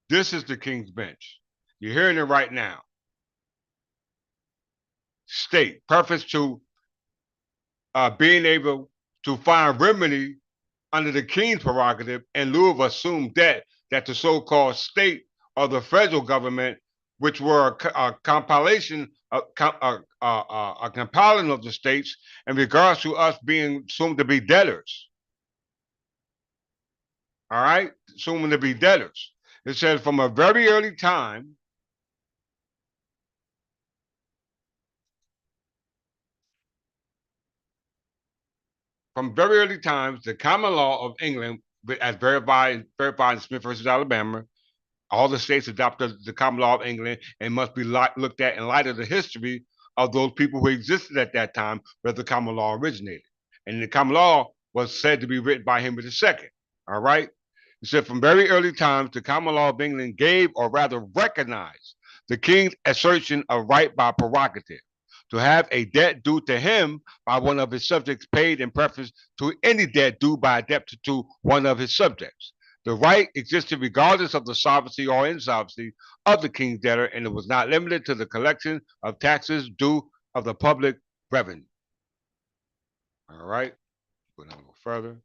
This is the King's bench. You're hearing it right now. State, preface to being able to find remedy under the King's prerogative in lieu of assumed debt that the so-called state or the federal government, which were a compilation, a compiling of the states in regards to us being assumed to be debtors. All right? Assumed to be debtors. It says from a very early time, the common law of England, as verified in Smith versus Alabama, all the states adopted the common law of England and must be looked at in light of the history of those people who existed at that time where the common law originated. And the common law was said to be written by Henry II. All right? It said from very early times, the common law of England gave, or rather recognized, the king's assertion of right by prerogative to have a debt due to him by one of his subjects paid in preference to any debt due by a debtor to one of his subjects. The right existed regardless of the solvency or insolvency of the king's debtor, and it was not limited to the collection of taxes due of the public revenue. All right, go down a little further.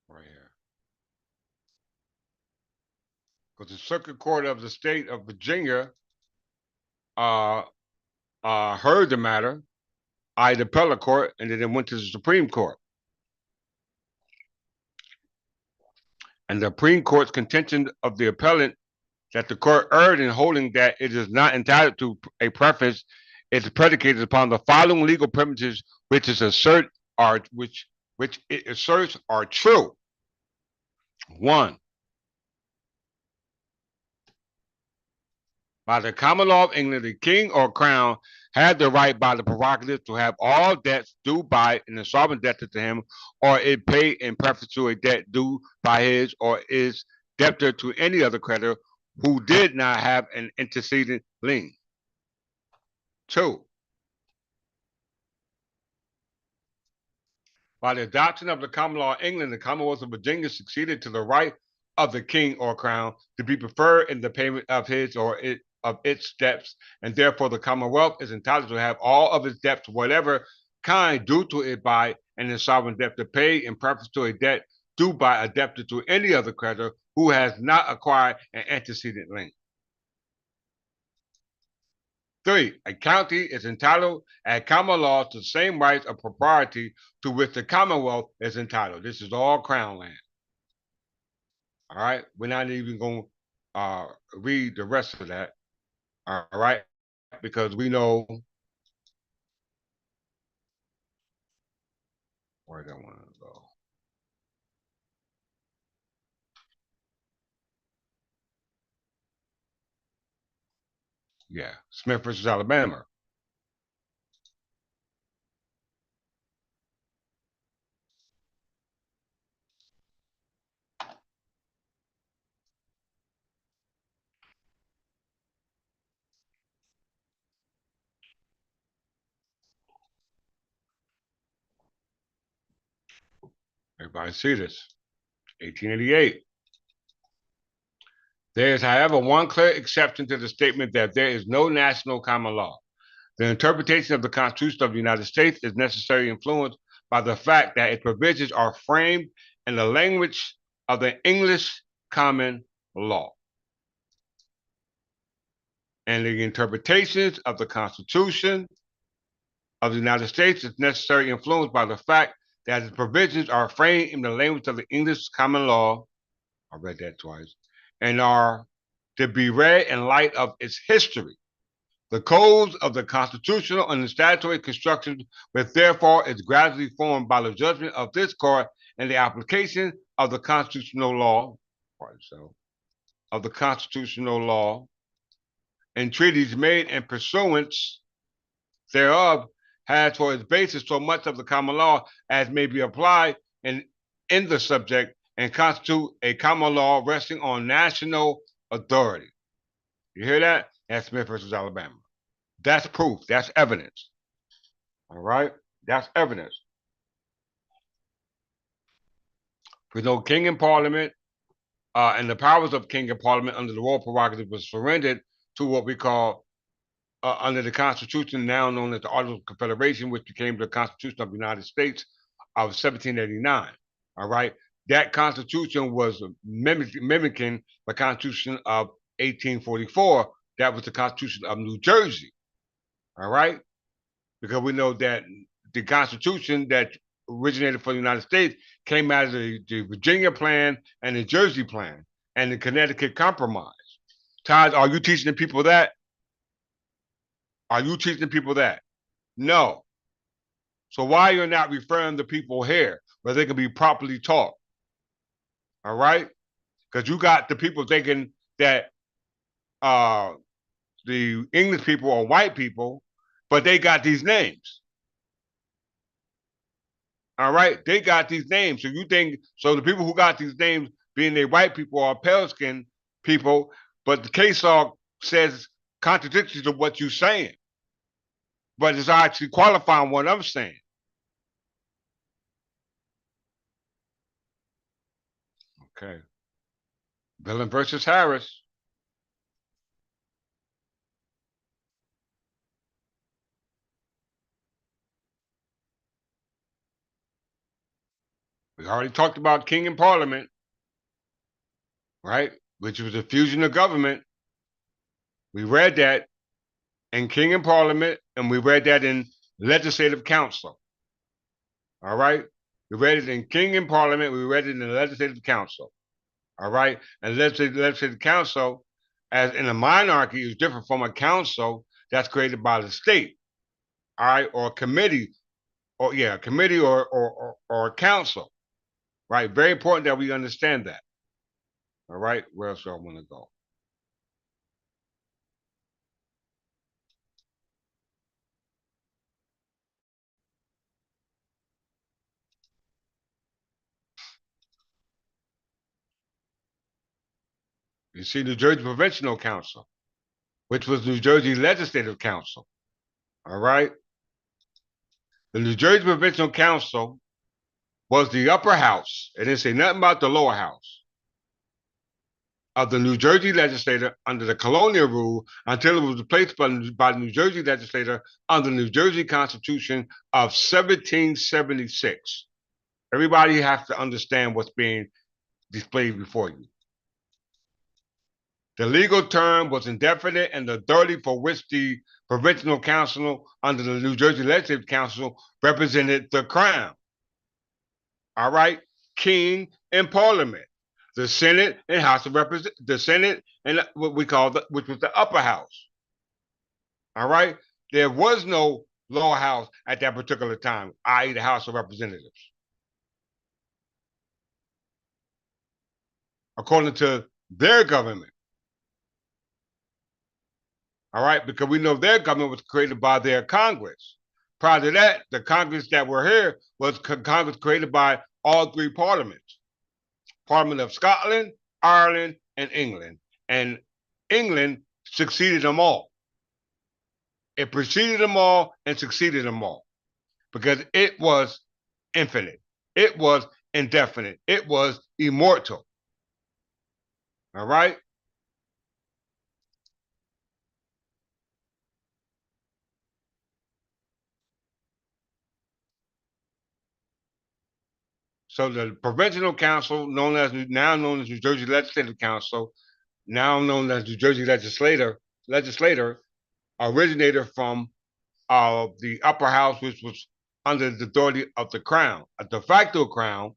Right here. Because the Circuit Court of the State of Virginia heard the matter, the appellate court, and then it went to the Supreme Court. And the Supreme Court's contention of the appellant that the court erred in holding that it is not entitled to a preference is predicated upon the following legal premises which it asserts are true. 1. By the common law of England, the king or crown had the right by the prerogative to have all debts due by an insolvent debtor to him, or it paid in preference to a debt due by his or his debtor to any other creditor, who did not have an antecedent lien. 2. By the adoption of the common law in England, the Commonwealth of Virginia succeeded to the right of the king or crown to be preferred in the payment of his or of its debts, and therefore the Commonwealth is entitled to have all of its debts, whatever kind, due to it by an insolvent debtor paid in preference to a debt due by a debtor to any other creditor who has not acquired an antecedent lien. 3. A county is entitled at common law to the same rights of propriety to which the Commonwealth is entitled. This is all crown land. All right? We're not even going to read the rest of that. All right? Because we know where do I want to go. Yeah, Smith versus Alabama. Everybody see this. 1888. There is, however, one clear exception to the statement that there is no national common law. The interpretation of the Constitution of the United States is necessarily influenced by the fact that its provisions are framed in the language of the English common law. And the interpretations of the Constitution of the United States is necessarily influenced by the fact that its provisions are framed in the language of the English common law. I read that twice. And are to be read in light of its history. The codes of the constitutional and the statutory construction, which therefore is gradually formed by the judgment of this court and the application of the constitutional law, and treaties made in pursuance thereof, has for its basis so much of the common law as may be applied in the subject and constitute a common law resting on national authority. You hear that? That's Smith versus Alabama. That's proof. That's evidence. All right? That's evidence. We know king and parliament and the powers of king and parliament under the royal prerogative was surrendered to what we call under the Constitution, now known as the Articles of Confederation, which became the Constitution of the United States of 1789. All right? That Constitution was mimicking the Constitution of 1844. That was the Constitution of New Jersey. All right? Because we know that the Constitution that originated from the United States came out of the Virginia Plan and the Jersey Plan and the Connecticut Compromise. Todd, are you teaching the people that? Are you teaching the people that? No. So why you're not referring to people here where they can be properly taught? All right? Because you got the people thinking that the English people are white people, but they got these names. All right? They got these names. So you think, so the people who got these names, being they white people, are pale skinned people, but the case law says contradictory to what you're saying. But it's actually qualifying what I'm saying. Okay. Villain versus Harris. We already talked about king and parliament, right? Which was a fusion of government. We read that in king and parliament, and we read that in legislative council. All right? We read it in king and parliament. We read it in the legislative council. All right? And legislative council, as in a monarchy, is different from a council that's created by the state. All right? Or a committee, or a committee or a council. Right? Very important that we understand that. All right? Where else do I want to go? You see New Jersey Provincial Council, which was New Jersey Legislative Council. All right. The New Jersey Provincial Council was the upper house. It didn't say nothing about the lower house of the New Jersey legislature under the colonial rule until it was replaced by the New Jersey legislature under the New Jersey Constitution of 1776. Everybody has to understand what's being displayed before you. The legal term was indefinite, and the authority for which the provincial council under the New Jersey Legislative Council represented the crown. All right, king and parliament, the Senate and House of Representatives, the Senate and what we call which was the upper house. All right, there was no lower house at that particular time, i.e., the House of Representatives. According to their government. All right, because we know their government was created by their Congress. Prior to that, the Congress that were here was Congress created by all three parliaments. Parliament of Scotland, Ireland, and England. And England succeeded them all. It preceded them all and succeeded them all because it was infinite. It was indefinite. It was immortal. All right? So the Provincial Council, now known as New Jersey Legislative Council, now known as New Jersey legislator, originated from the upper house, which was under the authority of the crown, a de facto crown,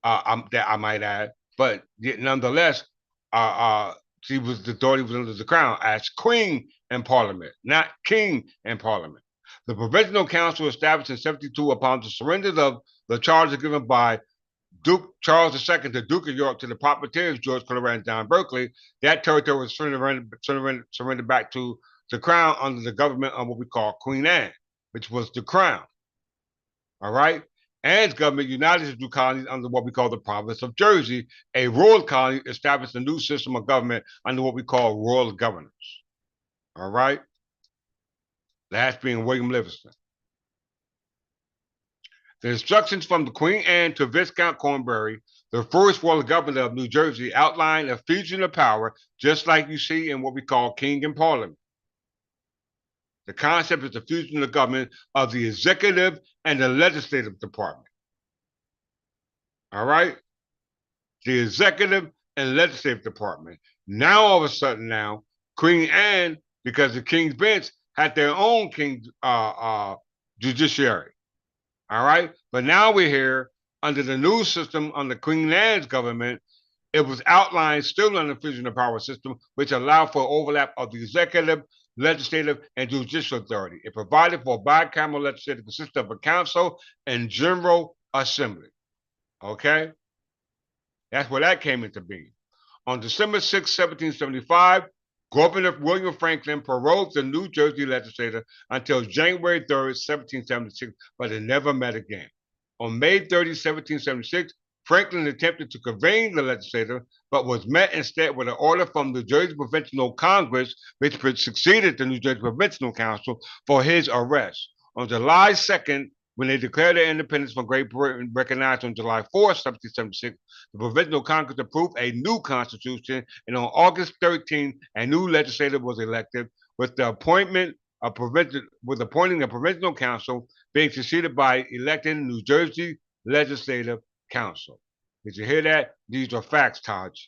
that I might add, but nonetheless, she was the authority was under the crown as queen in parliament, not king in parliament. The Provincial Council established in 72 upon the surrender of the charges given by Duke Charles II, the Duke of York, to the proprietors George Colorado and John Berkeley. That territory was surrendered back to the crown under the government of what we call Queen Anne, which was the crown. All right? Anne's government united the two colonies under what we call the province of Jersey. A royal colony established a new system of government under what we call royal governors. All right? Last being William Livingston. The instructions from the Queen Anne to Viscount Cornbury, the first royal governor of New Jersey, outlined a fusion of power, just like you see in what we call king and parliament. The concept is the fusion of government of the executive and the legislative department. All right? The executive and legislative department. Now, all of a sudden Queen Anne, because the King's Bench, had their own judiciary. All right. But now we're here under the new system, under Queen Anne's government. It was outlined still under the fusion of power system, which allowed for overlap of the executive, legislative, and judicial authority. It provided for a bicameral legislature consisting of a council and general assembly. Okay. That's where that came into being. On December 6, 1775, Governor William Franklin prorogued the New Jersey legislature until January 3rd, 1776, but it never met again. On May 30, 1776, Franklin attempted to convene the legislature, but was met instead with an order from the Jersey Provincial Congress, which succeeded the New Jersey Provincial Council, for his arrest. On July 2nd, when they declared their independence from Great Britain, recognized on July 4, 1776, the Provincial Congress approved a new constitution, and on August 13, a new legislature was elected, with the appointing a provincial council being succeeded by electing New Jersey Legislative Council. Did you hear that? These are facts, Taj.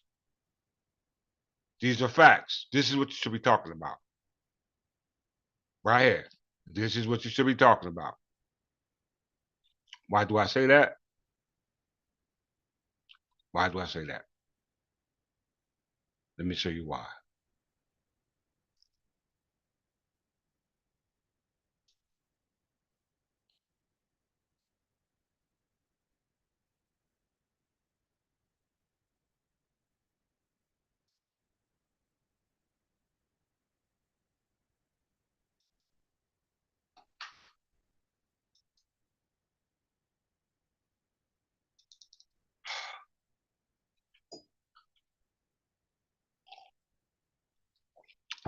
These are facts. This is what you should be talking about. Right here. This is what you should be talking about. Why do I say that? Why do I say that? Let me show you why.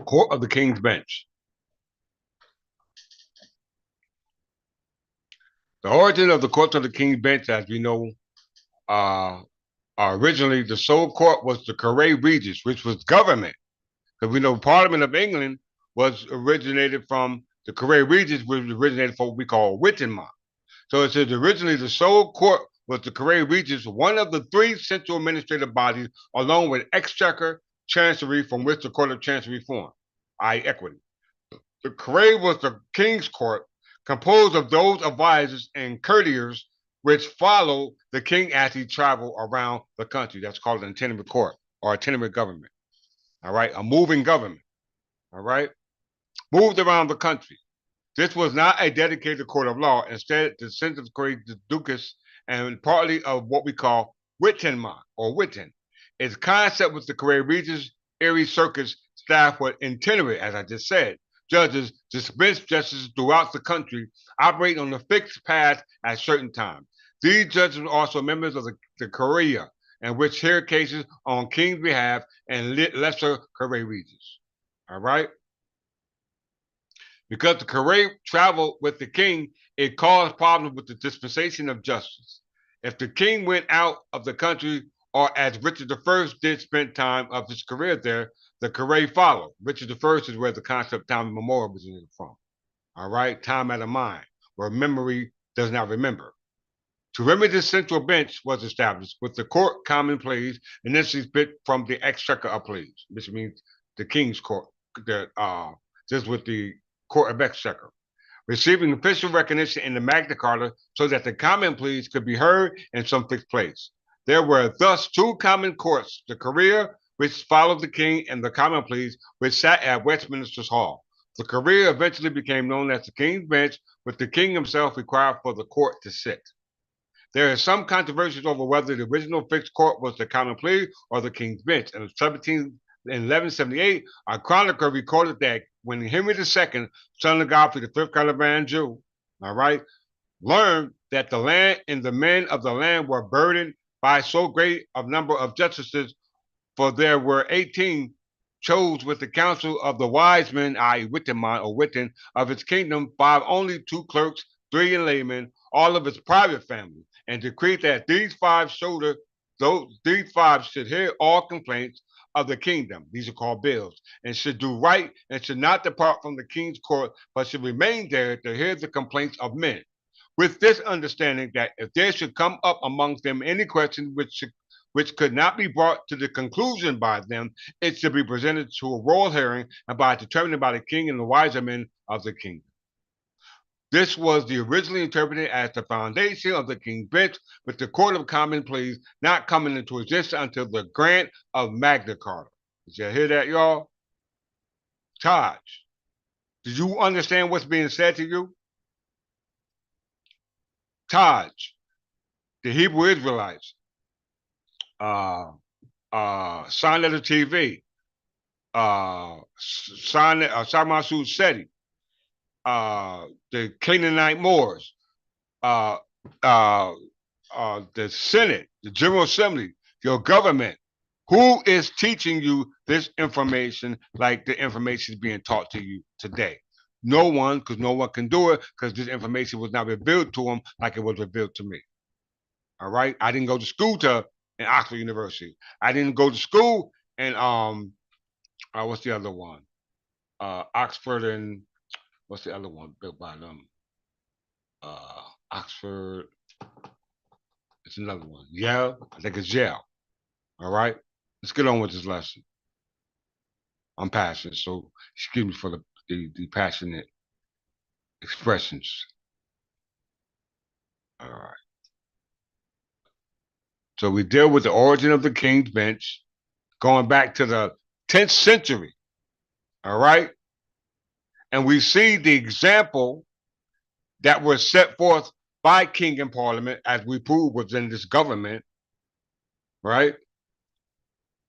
Court of the King's Bench. The origin of the Court of the King's Bench, as we know, originally the sole court was the Curia Regis, which was government. Because we know Parliament of England was originated from the Curia Regis, which originated from what we call Wittenmark. So it says originally the sole court was the Curia Regis, one of the three central administrative bodies, along with Exchequer, Chancery, from which the Court of Chancery formed, i.e. equity. The Curia was the king's court, composed of those advisors and courtiers which follow the king as he traveled around the country. That's called an itinerant court or itinerant government. All right, a moving government. All right, moved around the country. This was not a dedicated court of law. Instead, the center created the ducus and partly of what we call Wittenmark or Witten. Its concept was the Curia Regis, Erie Circus staff were itinerant, as I just said. Judges dispensed justice throughout the country, operating on a fixed path at certain times. These judges were also members of the Curia, in which hear cases on king's behalf and lesser Curia Regis. All right? Because the Curia traveled with the king, it caused problems with the dispensation of justice. If the king went out of the country, or as Richard I did spend time of his career there, the Curia followed. Richard I is where the concept of time immemorial originated from. All right, time at a mind, where memory does not remember. To remedy the central bench was established with the court common pleas initially split from the exchequer of pleas, which means the king's court. This was the court of exchequer, receiving official recognition in the Magna Carta so that the common pleas could be heard in some fixed place. There were thus two common courts, the Curia, which followed the king, and the common pleas, which sat at Westminster's Hall. The Curia eventually became known as the King's Bench, with the king himself required for the court to sit. There is some controversy over whether the original fixed court was the common plea or the King's Bench. In 1178, a chronicler recorded that when Henry II, son of Godfrey, the fifth Calabrian Jew, all right, learned that the land and the men of the land were burdened by so great a number of justices, for there were 18 chose with the council of the wise men, i.e. Wittenmark or Witten, of his kingdom, 5 only 2 clerks, 3 laymen, all of his private family, and decreed that these 5 should hear all complaints of the kingdom. These are called bills, and should do right and should not depart from the king's court, but should remain there to hear the complaints of men. With this understanding that if there should come up amongst them any question which could not be brought to the conclusion by them, it should be presented to a royal hearing and determined by the king and the wiser men of the kingdom. This was originally interpreted as the foundation of the King's Bench, with the Court of Common Pleas not coming into existence until the grant of Magna Carta. Did you hear that, y'all? Taj, did you understand what's being said to you? Taj, the Hebrew Israelites, Sign Letter TV, Samasu Seti, the Canaanite Moors, the Senate, the General Assembly, your government. Who is teaching you this information like the information is being taught to you today? No one, because no one can do it, because this information was not revealed to them like it was revealed to me. All right? I didn't go to school in Oxford University. I didn't go to school in, what's the other one? Oxford and, what's the other one built by them? Oxford, it's another one. Yale, I think it's Yale. All right? Let's get on with this lesson. I'm passionate, so excuse me for the passionate expressions. All right. So we deal with the origin of the King's Bench, going back to the 10th century. All right. And we see the example that was set forth by King and Parliament, as we proved within this government, right?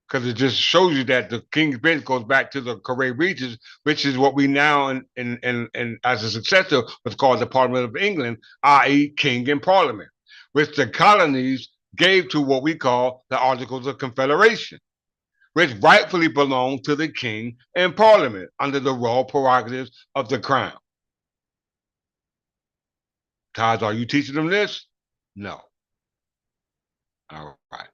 Because it just shows you that the King's Bench goes back to the Curia Regis, which is what we now, in as a successor, was called the Parliament of England, i.e. King and Parliament, which the colonies gave to what we call the Articles of Confederation, which rightfully belong to the king and parliament under the royal prerogatives of the crown. Taj, are you teaching them this? No. All right.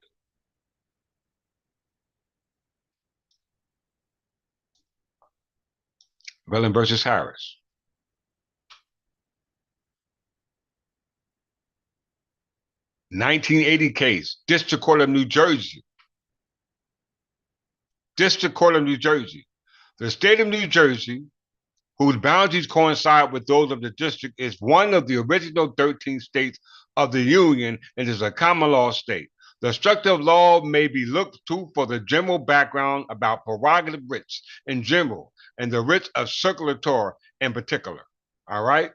Vellon versus Harris. 1980 case, District Court of New Jersey. District Court of New Jersey. The state of New Jersey, whose boundaries coincide with those of the district, is one of the original 13 states of the Union and is a common law state. The structure of law may be looked to for the general background about prerogative writs in general and the writs of circulator in particular. All right?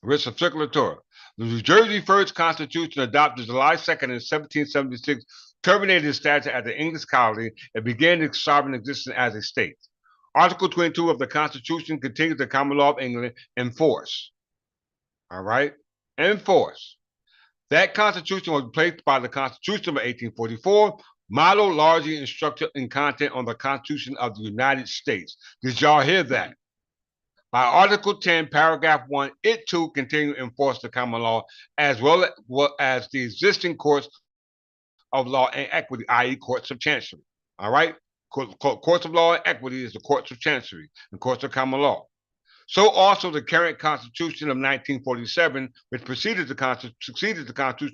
Writs of circulator. The New Jersey First Constitution, adopted July 2nd in 1776, terminated its status as an English colony and began its sovereign existence as a state. Article 22 of the Constitution continues the common law of England in force. All right? In force. That Constitution was replaced by the Constitution of 1844, modeled largely in structure and content on the Constitution of the United States. Did y'all hear that? By Article 10, Paragraph 1, it too continued to enforce the common law as well as the existing courts of law and equity, i.e. courts of chancery. All right? Courts of law and equity is the courts of chancery and courts of common law. So also the current Constitution of 1947, which succeeded the Constitution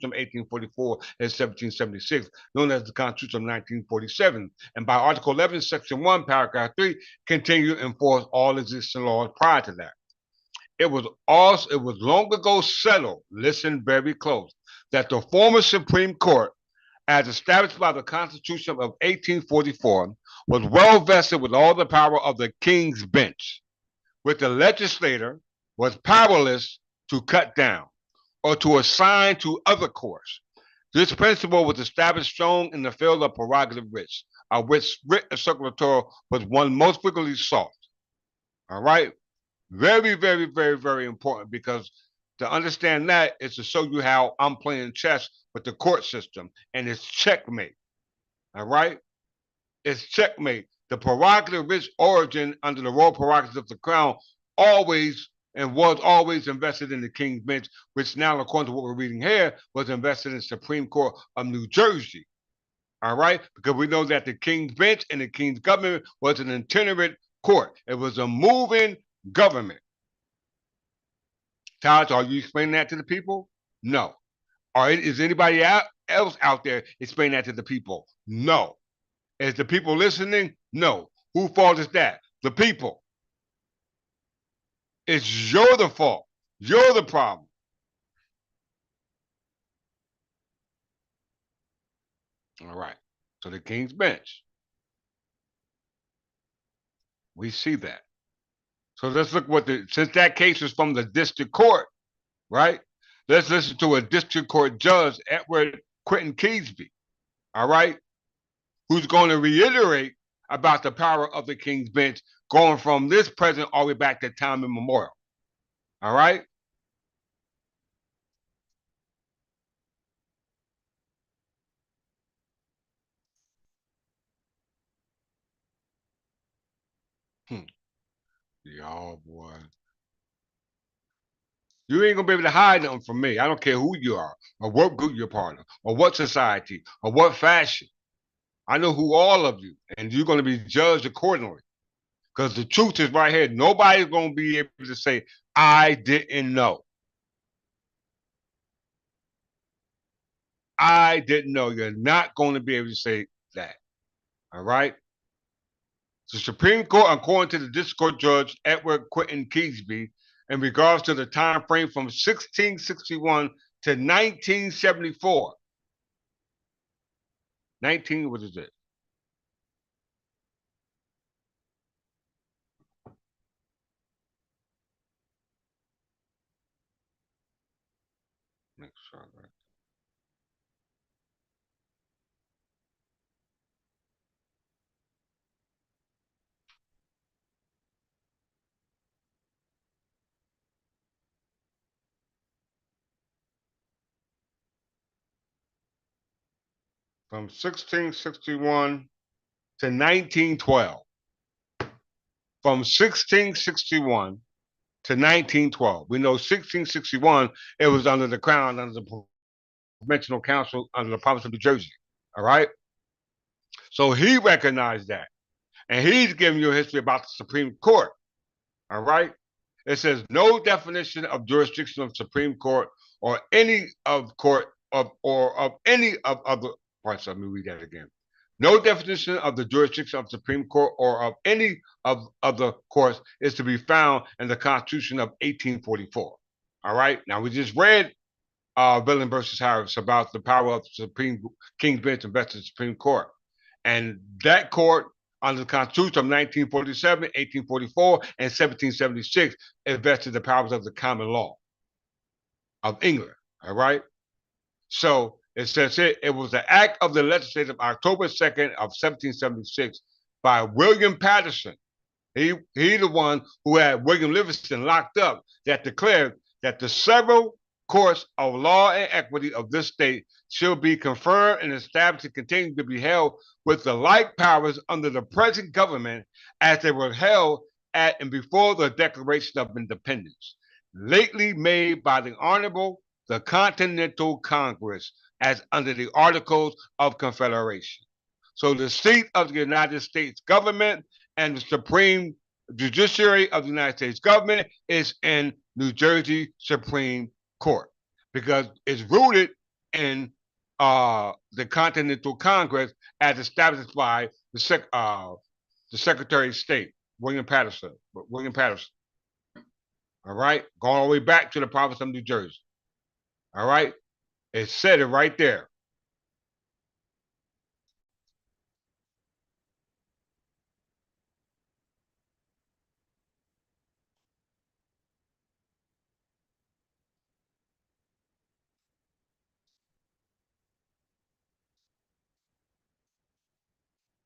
of 1844 and 1776, known as the Constitution of 1947, and by Article 11, Section 1, Paragraph 3, continued to enforce all existing laws prior to that. It was long ago settled, listen very close, that the former Supreme Court, as established by the Constitution of 1844, was well vested with all the power of the King's Bench, which the legislator was powerless to cut down or to assign to other courts. This principle was established strong in the field of prerogative writs, of which writ of circulator was one most frequently sought. All right? Very, very, very, very important, because to understand that is to show you how I'm playing chess with the court system, and it's checkmate. All right? It's checkmate. The prerogative writs origin under the royal prerogatives of the crown always and was always invested in the King's Bench, which now, according to what we're reading here, was invested in the Supreme Court of New Jersey. All right? Because we know that the King's Bench and the King's government was an itinerant court. It was a moving government. Taj, are you explaining that to the people? No. Is anybody else out there explaining that to the people? No. Is the people listening? No. Whose fault is that? The people. It's the fault. You're the problem. All right. So the King's Bench. We see that. So let's look since that case was from the district court, right? Let's listen to a district court judge, Edward Quentin Keesby, all right? Who's going to reiterate about the power of the King's Bench going from this present all the way back to time immemorial. All right? Y'all, boy. You ain't gonna be able to hide nothing from me. I don't care who you are, or what group you're part of, or what society, or what fashion. I know who all of you, and you're gonna be judged accordingly. Because the truth is right here. Nobody's gonna be able to say, I didn't know. I didn't know. You're not going to be able to say that. All right? The Supreme Court, according to the district court judge Edward Quentin Keesby, in regards to the time frame from 1661 to 1974. What is it? Next slide, right? from 1661 to 1912. From 1661 to 1912. We know 1661, it was under the crown, under the provincial council, under the province of New Jersey. All right? So he recognized that. And he's giving you a history about the Supreme Court. All right? It says no definition of jurisdiction of Supreme Court or any of court of or of any of other parts. Let me read that again. No definition of the jurisdiction of Supreme Court or of any of other courts is to be found in the Constitution of 1844. All right. Now we just read Villain versus Harris about the power of the Supreme King's bench invested in the Supreme Court, and that court under the Constitution of 1947, 1844, and 1776 invested the powers of the common law of England. All right. So it says it was the act of the legislature of October 2nd of 1776 by William Patterson. He the one who had William Livingston locked up, that declared that the several courts of law and equity of this state shall be confirmed and established and continue to be held with the like powers under the present government as they were held at and before the Declaration of Independence, lately made by the Honorable the Continental Congress as under the Articles of Confederation. So the seat of the United States government and the Supreme Judiciary of the United States government is in New Jersey Supreme Court, because it's rooted in the Continental Congress as established by the Secretary of State, William Patterson. All right, going all the way back to the province of New Jersey. All right, it said it right there.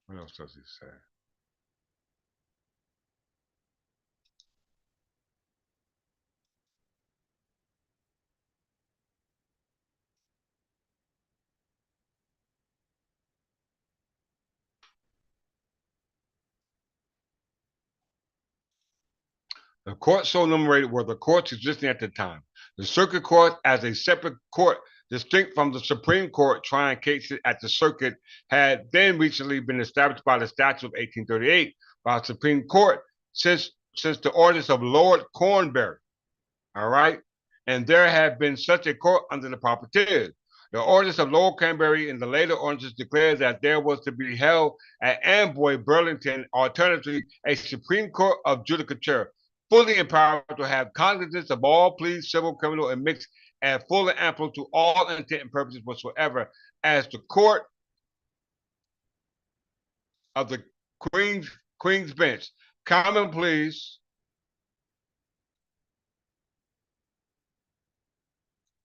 What else does he say? The courts so enumerated were the courts existing at the time. The circuit court, as a separate court distinct from the Supreme Court trying cases at the circuit, had then recently been established by the statute of 1838 by the Supreme Court since the orders of Lord Cornbury. All right, and there had been such a court under the proper tiers. The orders of Lord Cornbury and the later orders declared that there was to be held at Amboy, Burlington, alternatively a Supreme Court of Judicature, fully empowered to have cognizance of all pleas, civil, criminal, and mixed, and full and ample to all intent and purposes whatsoever, as the court of the Queen's Bench, common pleas,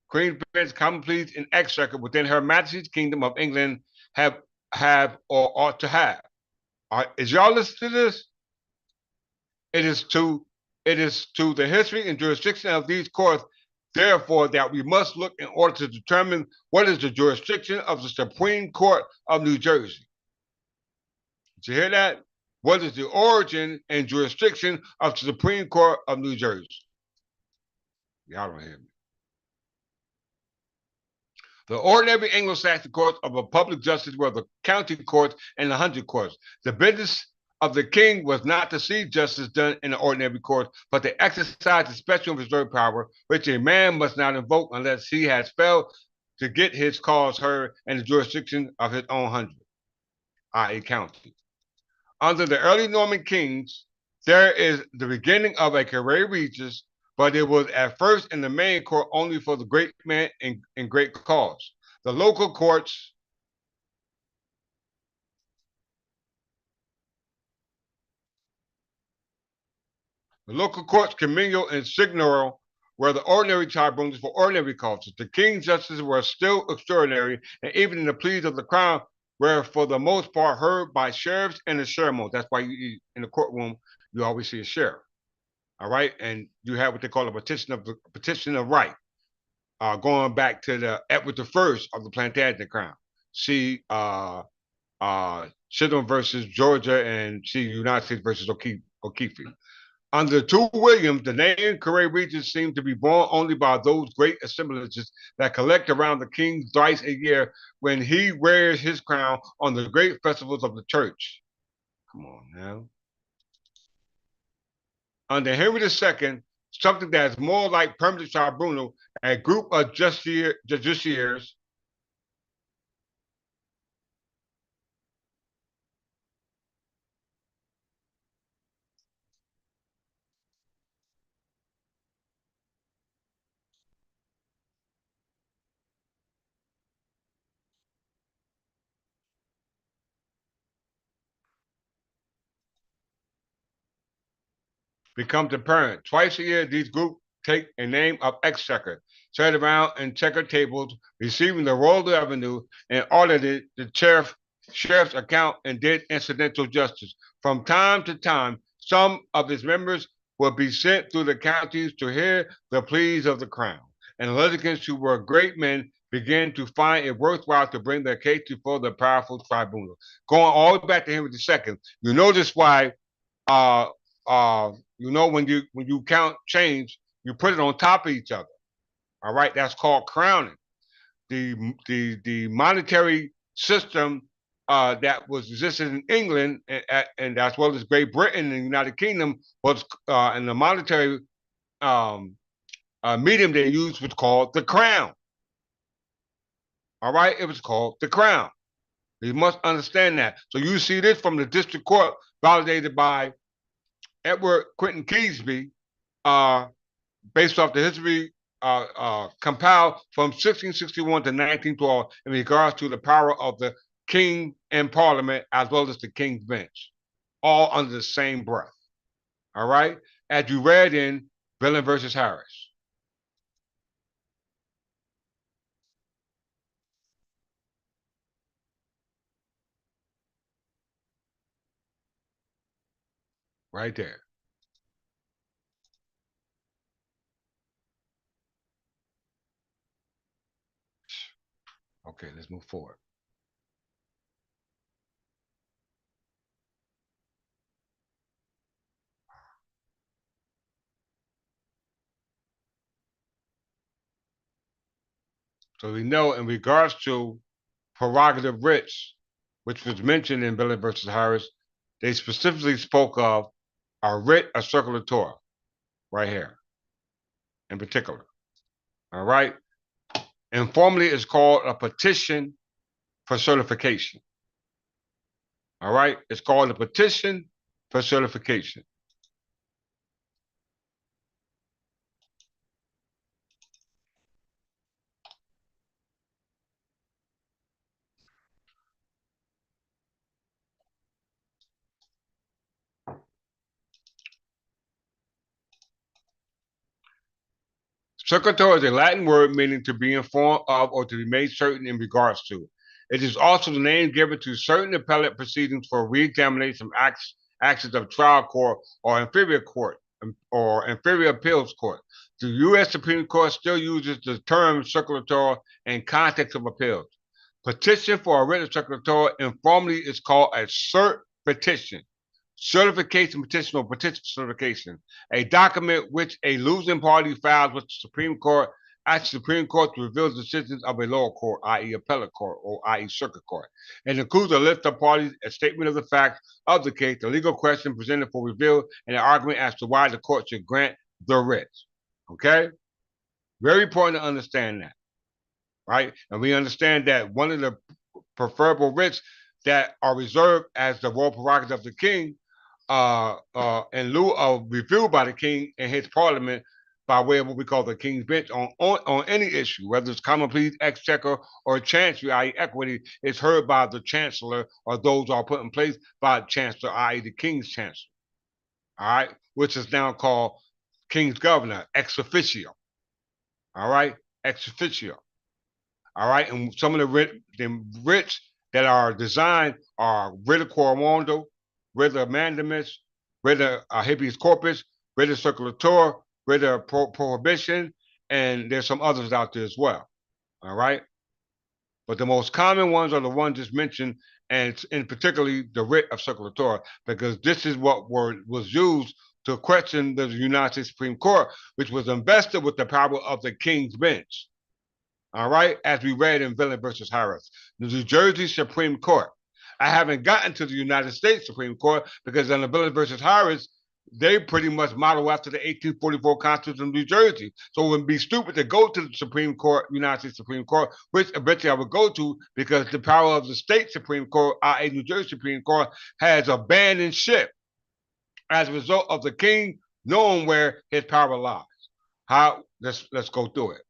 Queen's Bench, common pleas in exchequer within Her Majesty's Kingdom of England have or ought to have. Is y'all listening to this? It is to the history and jurisdiction of these courts, therefore, that we must look in order to determine what is the jurisdiction of the Supreme Court of New Jersey. Did you hear that? What is the origin and jurisdiction of the Supreme Court of New Jersey? Y'all don't hear me. The ordinary Anglo-Saxon courts of a public justice were the county courts and the hundred courts. The business of the king was not to see justice done in the ordinary court, but to exercise the special and reserved power, which a man must not invoke unless he has failed to get his cause heard in the jurisdiction of his own hundred, i.e. county. Under the early Norman kings, there is the beginning of a career regis, but it was at first in the main court only for the great man and great cause. The local courts communal and signal were the ordinary tribunals for ordinary causes. The king's justices were still extraordinary, and even in the pleas of the crown were for the most part heard by sheriffs and the sheriff. That's why in the courtroom you always see a sheriff. All right, and you have what they call a petition of right, going back to the Edward I of the Plantagenet crown. see Chittum versus Georgia, and see United States versus O'Keefe. Under two Williams, the name Curray regions seem to be born only by those great assemblages that collect around the king thrice a year when he wears his crown on the great festivals of the church. Come on now. Under Henry II, something that is more like permanent tribunal, a group of justiciaries becomes apparent. Twice a year, these groups take a name of exchequer, sat around and checker tables, receiving the royal revenue, and audited the sheriff's account and did incidental justice. From time to time, some of its members will be sent through the counties to hear the pleas of the crown. And litigants who were great men began to find it worthwhile to bring their case before the powerful tribunal. Going all the way back to Henry II, you notice why when you count change, you put it on top of each other. All right, that's called crowning. The monetary system that was existed in England and as well as Great Britain and the United Kingdom was and the monetary medium they used was called the crown. All right, it was called the crown. You must understand that. So you see this from the district court validated by Edward Quentin Keesby, based off the history compiled from 1661 to 1912 in regards to the power of the king and parliament as well as the king's bench, all under the same breath. All right, as you read in Villain versus Harris. Right there. Okay, let's move forward. So we know in regards to prerogative writs, which was mentioned in Villain versus Harris, they specifically spoke of a writ of circulator right here in particular. All right. Informally, it's called a petition for certification. All right. It's called a petition for certification. Circulator is a Latin word meaning to be informed of or to be made certain in regards to. It is also the name given to certain appellate proceedings for re-examination of actions of trial court or inferior court or inferior appeals court. The U.S. Supreme Court still uses the term circulator in context of appeals. Petition for a writ of circulator informally is called a cert petition. Certification petition or petition certification, a document which a losing party files with the Supreme Court, asks the Supreme Court to reveal the decisions of a lower court, i.e. appellate court, or i.e. circuit court. It includes a list of parties, a statement of the facts of the case, the legal question presented for review, and an argument as to why the court should grant the writ. Okay? Very important to understand that. Right? And we understand that one of the preferable writs that are reserved as the royal prerogative of the king in lieu of review by the king and his parliament by way of what we call the king's bench on any issue, whether it's common pleas, exchequer, or chancery, i.e. equity, is heard by the chancellor or those are put in place by the chancellor, i.e. the king's chancellor. All right, which is now called king's governor, ex officio. All right, ex officio. All right, and some of the writs that are designed are writ of quomodo, writ of mandamus, writ of habeas corpus, writ of circulator, writ of prohibition, and there's some others out there as well. All right. But the most common ones are the ones just mentioned, and in particularly the writ of circulator, because this is what was used to question the United States Supreme Court, which was invested with the power of the King's Bench. All right, as we read in Villain versus Harris, the New Jersey Supreme Court. I haven't gotten to the United States Supreme Court because in the Villain versus Harris, they pretty much model after the 1844 Constitution of New Jersey. So it would be stupid to go to the Supreme Court, United States Supreme Court, which eventually I would go to because the power of the state Supreme Court, i.e. New Jersey Supreme Court, has abandoned ship as a result of the king knowing where his power lies. How? Let's go through it.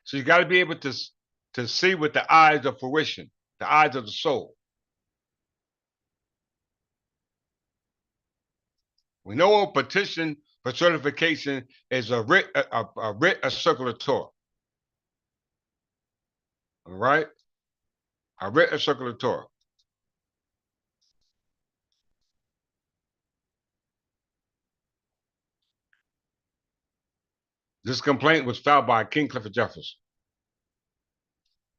So you got to be able to see with the eyes of fruition, the eyes of the soul. We know a petition for certification is a writ of circulator. All right? A writ of circulator. This complaint was filed by King Clifford Jefferson.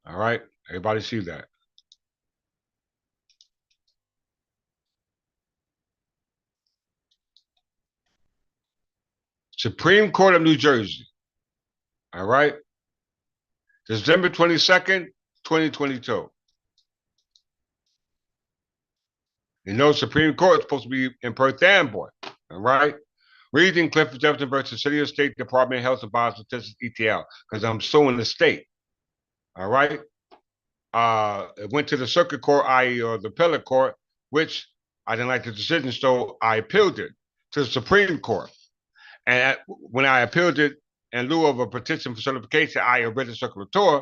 All right? Everybody see that? Supreme Court of New Jersey. All right? December 22nd, 2022. You know, Supreme Court is supposed to be in Perth Amboy. All right? Reading Clifford Jefferson versus City of State Department of Health and Biostatistics, ETL, because I'm suing the state. All right? It went to the circuit court, i.e., or the appellate court, which I didn't like the decision, so I appealed it to the Supreme Court. And when I appealed it in lieu of a petition for certification, I writ of circulator,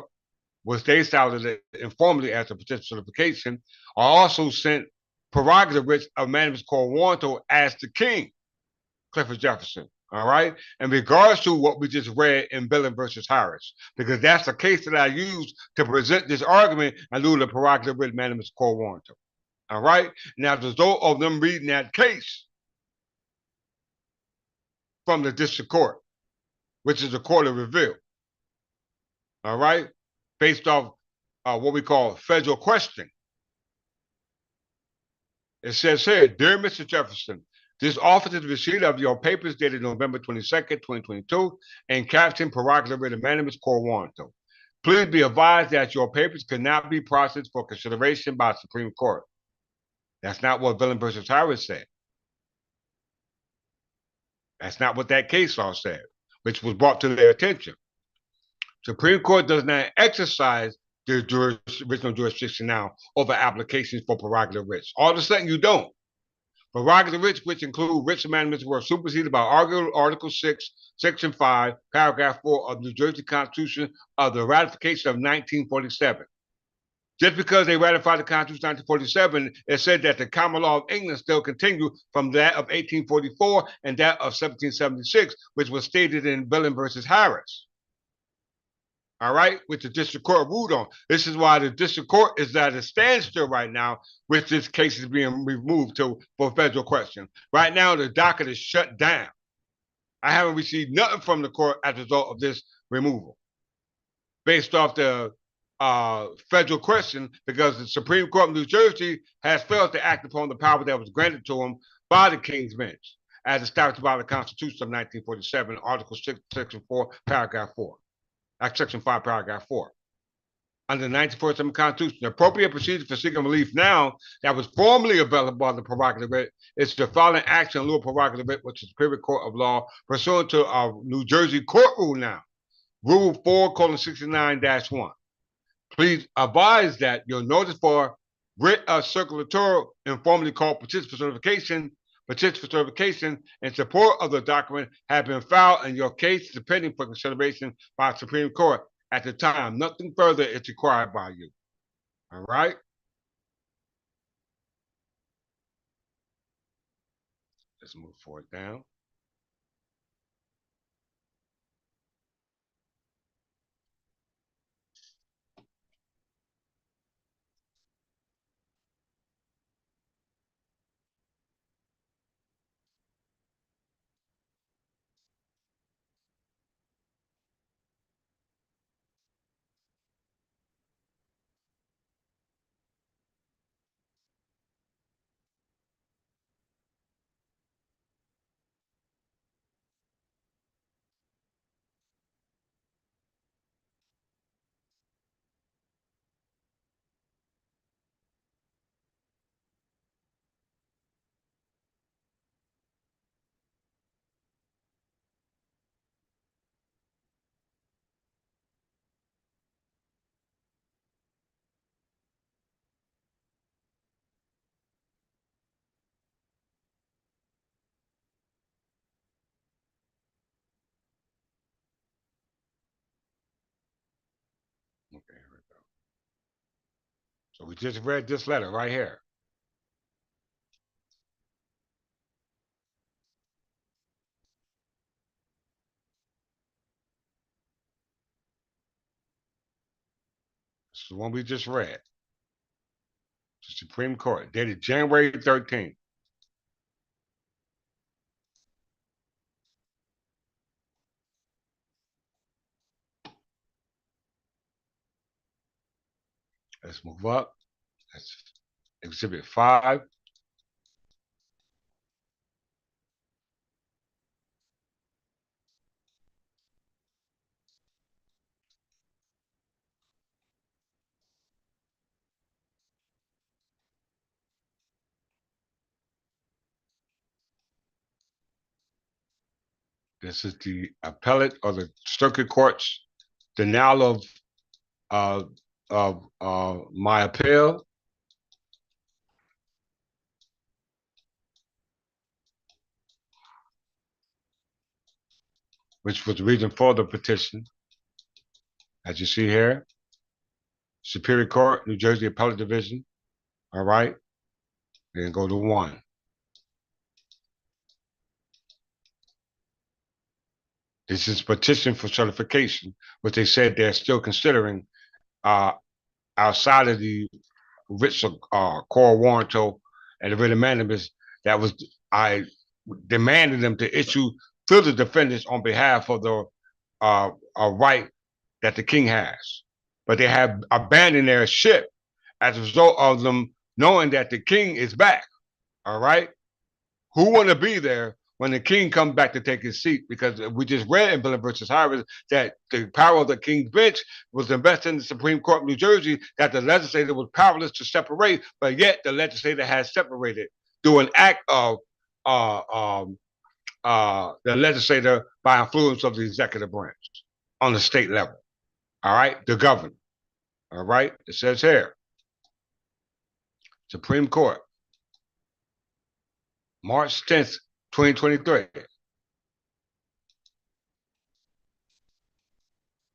which they styled it informally as a petition for certification, I also sent prerogative writs of mandamus quo warranto as the king, Clifford Jefferson. All right. In regards to what we just read in Billen versus Harris, because that's the case that I used to present this argument and lieu of the prerogative writ mandamus quo warranto. All right. Now, as a result of them reading that case from the district court, which is the court of review, all right, based off what we call federal question. It says here, dear Mr. Jefferson, this office is receipt of your papers dated November 22nd, 2022, and caption prerogative writ mandamus quo warranto. Please be advised that your papers cannot be processed for consideration by the Supreme Court. That's not what Villain versus Harris said. That's not what that case law said, which was brought to their attention. Supreme Court does not exercise their original jurisdiction now over applications for prerogative writs. All of a sudden, you don't. Prerogative writs, which include writs of mandamus, were superseded by Article 6, Section 5, Paragraph 4 of the New Jersey Constitution of the ratification of 1947. Just because they ratified the Constitution of 1947, it said that the common law of England still continued from that of 1844 and that of 1776, which was stated in Billen versus Harris. All right, which the district court ruled on. This is why the district court is at a standstill right now, which this case is being removed for federal question. Right now, the docket is shut down. I haven't received nothing from the court as a result of this removal, based off the federal question, because the Supreme Court of New Jersey has failed to act upon the power that was granted to them by the King's Bench, as established by the Constitution of 1947, Article 6, Section 4, Paragraph 4. Section 5, Paragraph 4. Under the 1947 Constitution, the appropriate procedure for seeking relief now that was formerly available by the prerogative writ is to file an action in lieu of prerogative writ, which is Superior Court of Law, pursuant to a New Jersey court rule now, Rule 4:69-1. Please advise that your notice for writ of circulator, informally called petition for certification, in support of the document have been filed and your case is pending for consideration by the Supreme Court at the time. Nothing further is required by you. All right? Let's move forward down. Okay, here we go. So we just read this letter right here. This is the one we just read. The Supreme Court, dated January 13th. Let's move up. That's Exhibit 5. This is the appellate or the circuit court's denial of my appeal. Which was the reason for the petition. As you see here, Superior Court, New Jersey Appellate Division. All right, then go to 1. This is petition for certification, which they said they're still considering outside of the writs of core warranto and the writ of mandamus. That was, I demanded them to issue to the defendants on behalf of the right that the king has. But they have abandoned their ship as a result of them knowing that the king is back. All right? Who want to be there when the king comes back to take his seat? Because we just read in Bill versus Harris that the power of the king's bench was invested in the Supreme Court of New Jersey, that the legislature was powerless to separate, but yet the legislature has separated through an act of the legislator by influence of the executive branch on the state level. All right? The governor. All right? It says here, Supreme Court, March 10th, 2023.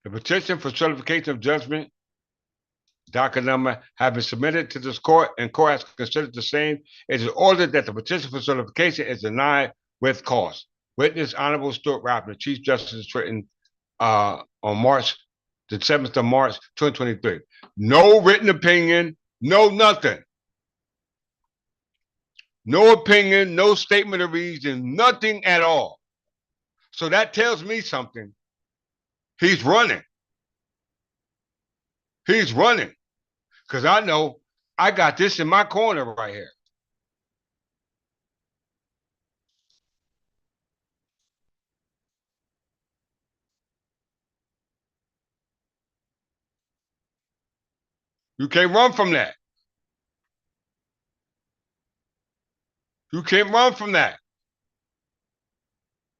The petition for certification of judgment, docket number, have been submitted to this court, and court has considered the same. It is ordered that the petition for certification is denied with cause. Witness Honorable Stuart Rappner, Chief Justice, written on the 7th of March, 2023. No written opinion, no nothing. No opinion, no statement of reason, nothing at all. So that tells me something. He's running. He's running. Because I know I got this in my corner right here. You can't run from that. You can't run from that.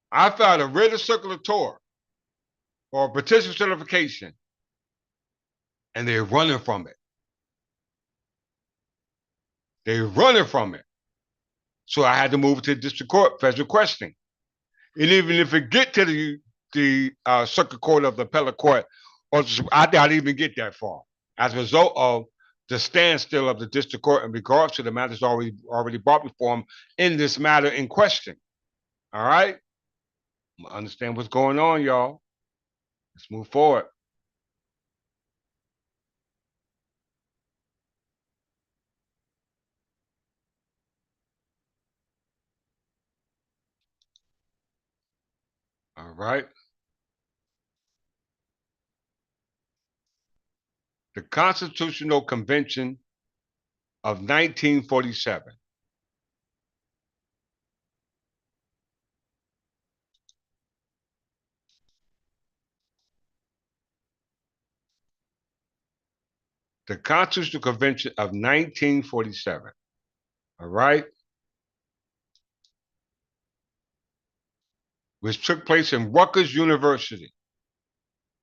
I filed a writ of circulator or a petition certification, and they're running from it. They're running from it. So I had to move it to the district court, federal questioning. And even if it get to the circuit court of the appellate court, or I didn't even get that far. As a result of the standstill of the district court in regards to the matters already brought before him in this matter in question. All right? Understand what's going on, y'all. Let's move forward. All right. The Constitutional Convention of 1947. The Constitutional Convention of 1947. All right? Which took place in Rutgers University,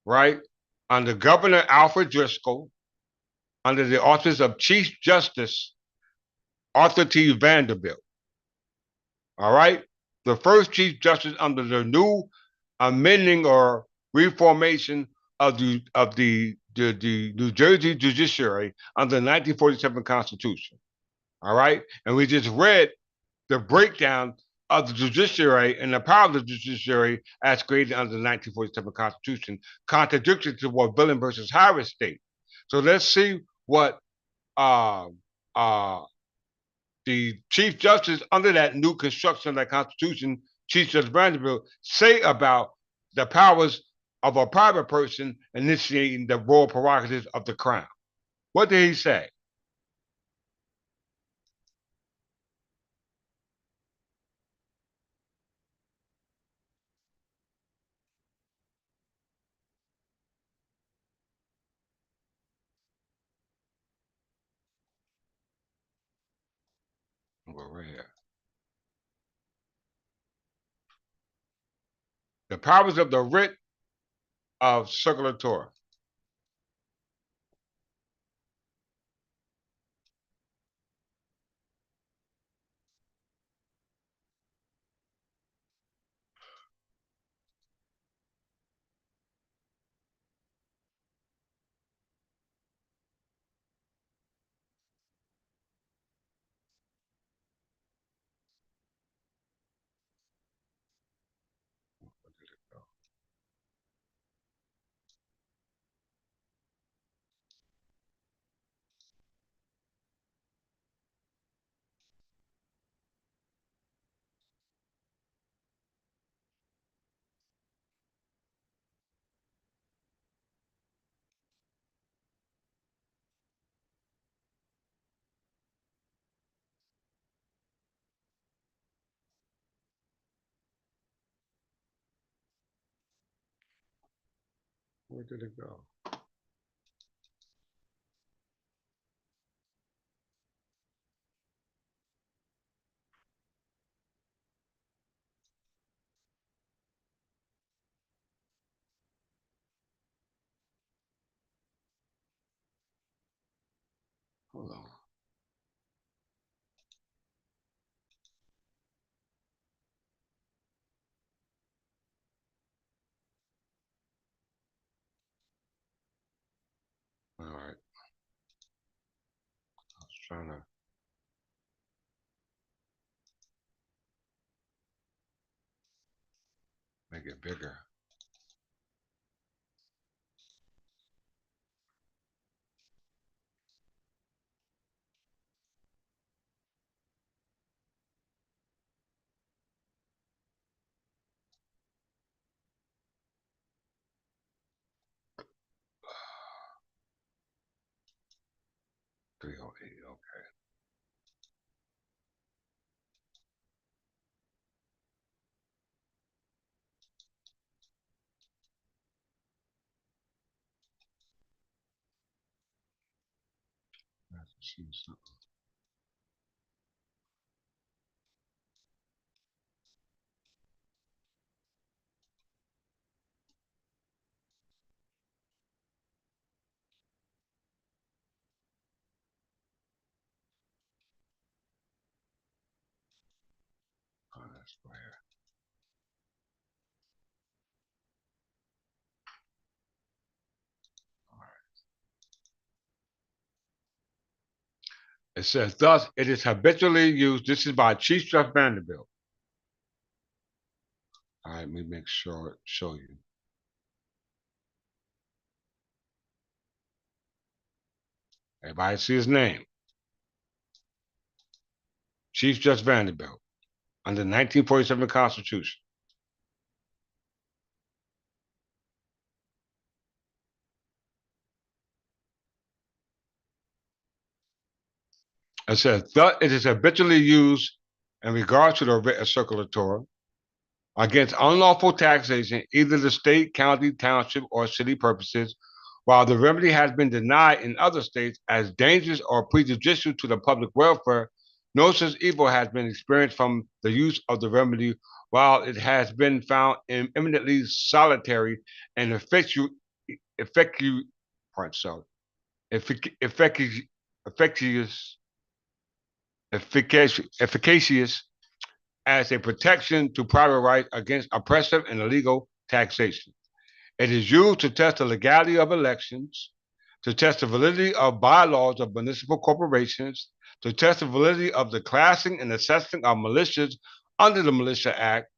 right? Under Governor Alfred Driscoll, under the office of Chief Justice Arthur T. Vanderbilt. All right? The first Chief Justice under the new amending or reformation of the New Jersey judiciary under the 1947 Constitution. All right, and we just read the breakdown of the judiciary and the power of the judiciary as created under the 1947 Constitution, contradictory to what Villan versus Harris state. So let's see what uh, uh, the Chief Justice under that new construction of that Constitution, Chief Justice Vanderbilt, say about the powers of a private person initiating the royal prerogatives of the crown. What did he say? Well, right here. The powers of the writ of circulator. Where did it go? Hold on. All right. I was trying to make it bigger. $308. Okay. Let's see something. Oh, that's right here. All right. It says, thus, it is habitually used. This is by Chief Justice Vanderbilt. All right, let me make sure show you. Everybody see his name. Chief Justice Vanderbilt under the 1947 Constitution. It says, thus it is habitually used in regard to the writ of circulator against unlawful taxation, either the state, county, township, or city purposes, while the remedy has been denied in other states as dangerous or prejudicial to the public welfare. No such evil has been experienced from the use of the remedy, while it has been found eminently salutary and efficacious, as a protection to private rights against oppressive and illegal taxation. It is used to test the legality of elections, to test the validity of bylaws of municipal corporations, to test the validity of the classing and assessing of militias under the Militia Act,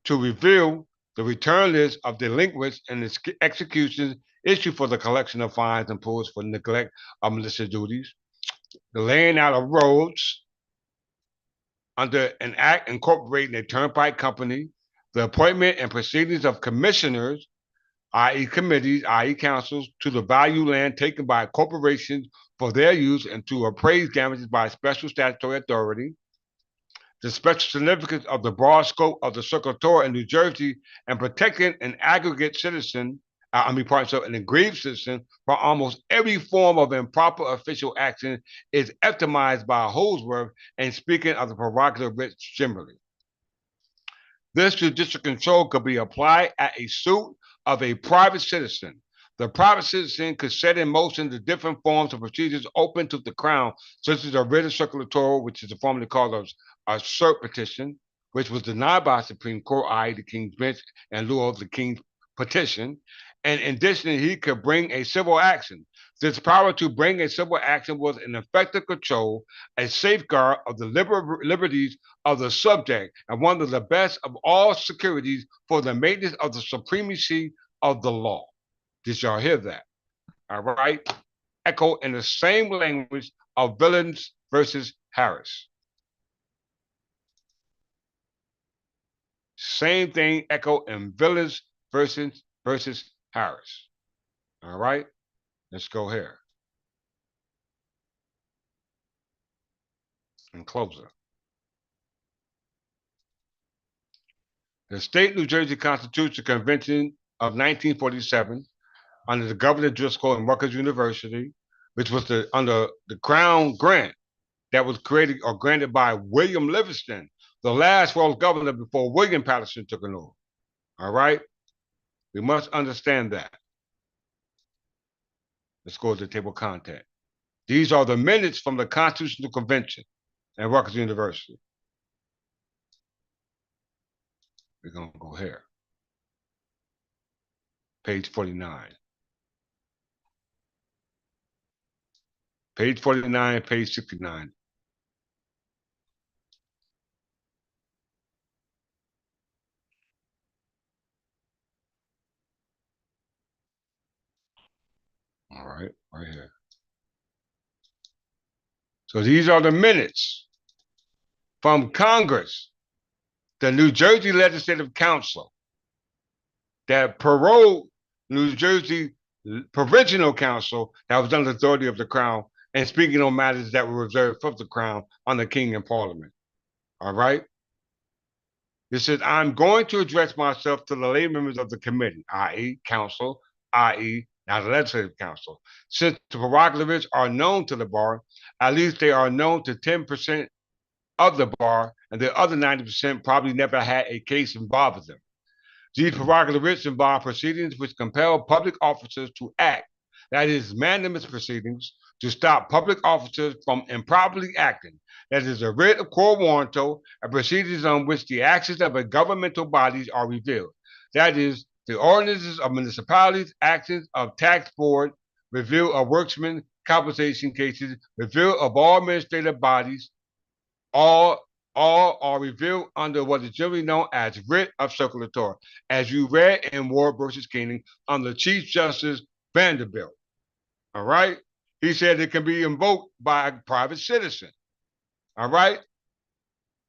to reveal the return list of delinquents and its executions issued for the collection of fines imposed for neglect of militia duties, the laying out of roads under an act incorporating a turnpike company, the appointment and proceedings of commissioners, i.e. committees, i.e. councils, to the value land taken by corporations for their use and to appraise damages by special statutory authority, the special significance of the broad scope of the circulator in New Jersey and protecting an aggregate citizen, an aggrieved citizen from almost every form of improper official action is epitomized by Holdsworth and speaking of the prerogative writ generally. This judicial control could be applied at a suit of a private citizen. The private citizen could set in motion the different forms of procedures open to the crown, such as a writ of circulator, which is formerly called a cert petition, which was denied by the Supreme Court, i.e. the King's Bench, in lieu of the King's petition. And in addition, he could bring a civil action. This power to bring a civil action was an effective control, a safeguard of the liberties of the subject, and one of the best of all securities for the maintenance of the supremacy of the law. Did y'all hear that? All right. Echo in the same language of Villains versus Harris. Same thing echo in Villains versus Harris. All right. Let's go here. And closer. The State New Jersey Constitution Convention of 1947, under the Governor Driscoll and Rutgers University, which was under the Crown grant that was created or granted by William Livingston, the last world governor before William Patterson took an oath. All right? We must understand that. Let's go to the table of content. These are the minutes from the Constitutional Convention at Rutgers University. We're going to go here. Page 49. Page 49, page 69. All right here. So these are the minutes from Congress, the New Jersey Legislative Council, that paroled New Jersey Provincial Council that was under the authority of the Crown and speaking on matters that were reserved for the Crown on the King and Parliament. All right? It says, I'm going to address myself to the lay members of the committee, i.e. council, i.e. now the Legislative Council. Since the prerogatives are known to the bar, at least they are known to 10% of the bar, and the other 90% probably never had a case involving them. These prerogatives involve proceedings which compel public officers to act, that is, mandamus proceedings, to stop public officers from improperly acting, that is, a writ of quo warranto, and proceedings on which the actions of a governmental bodies are revealed, that is, the ordinances of municipalities, actions of tax board, review of workmen, compensation cases, review of all administrative bodies, all are revealed under what is generally known as writ of circulator, as you read in Ward versus Keenan under Chief Justice Vanderbilt. All right? He said it can be invoked by a private citizen. All right?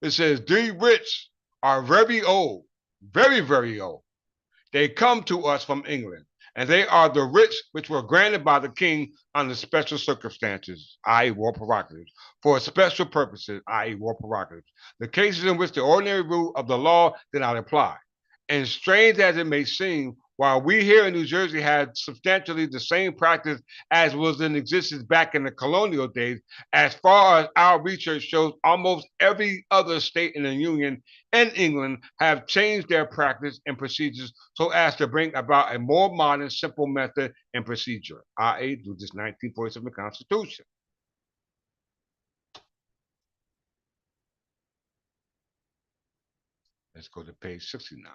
It says, these writs are very old, very, very old. They come to us from England, and they are the writs which were granted by the king under special circumstances, i.e. war prerogatives, for special purposes, i.e. war prerogatives. The cases in which the ordinary rule of the law did not apply. And strange as it may seem, while we here in New Jersey had substantially the same practice as was in existence back in the colonial days, as far as our research shows, almost every other state in the Union and England have changed their practice and procedures so as to bring about a more modern, simple method and procedure, i.e. through this 1947 Constitution. Let's go to page 69.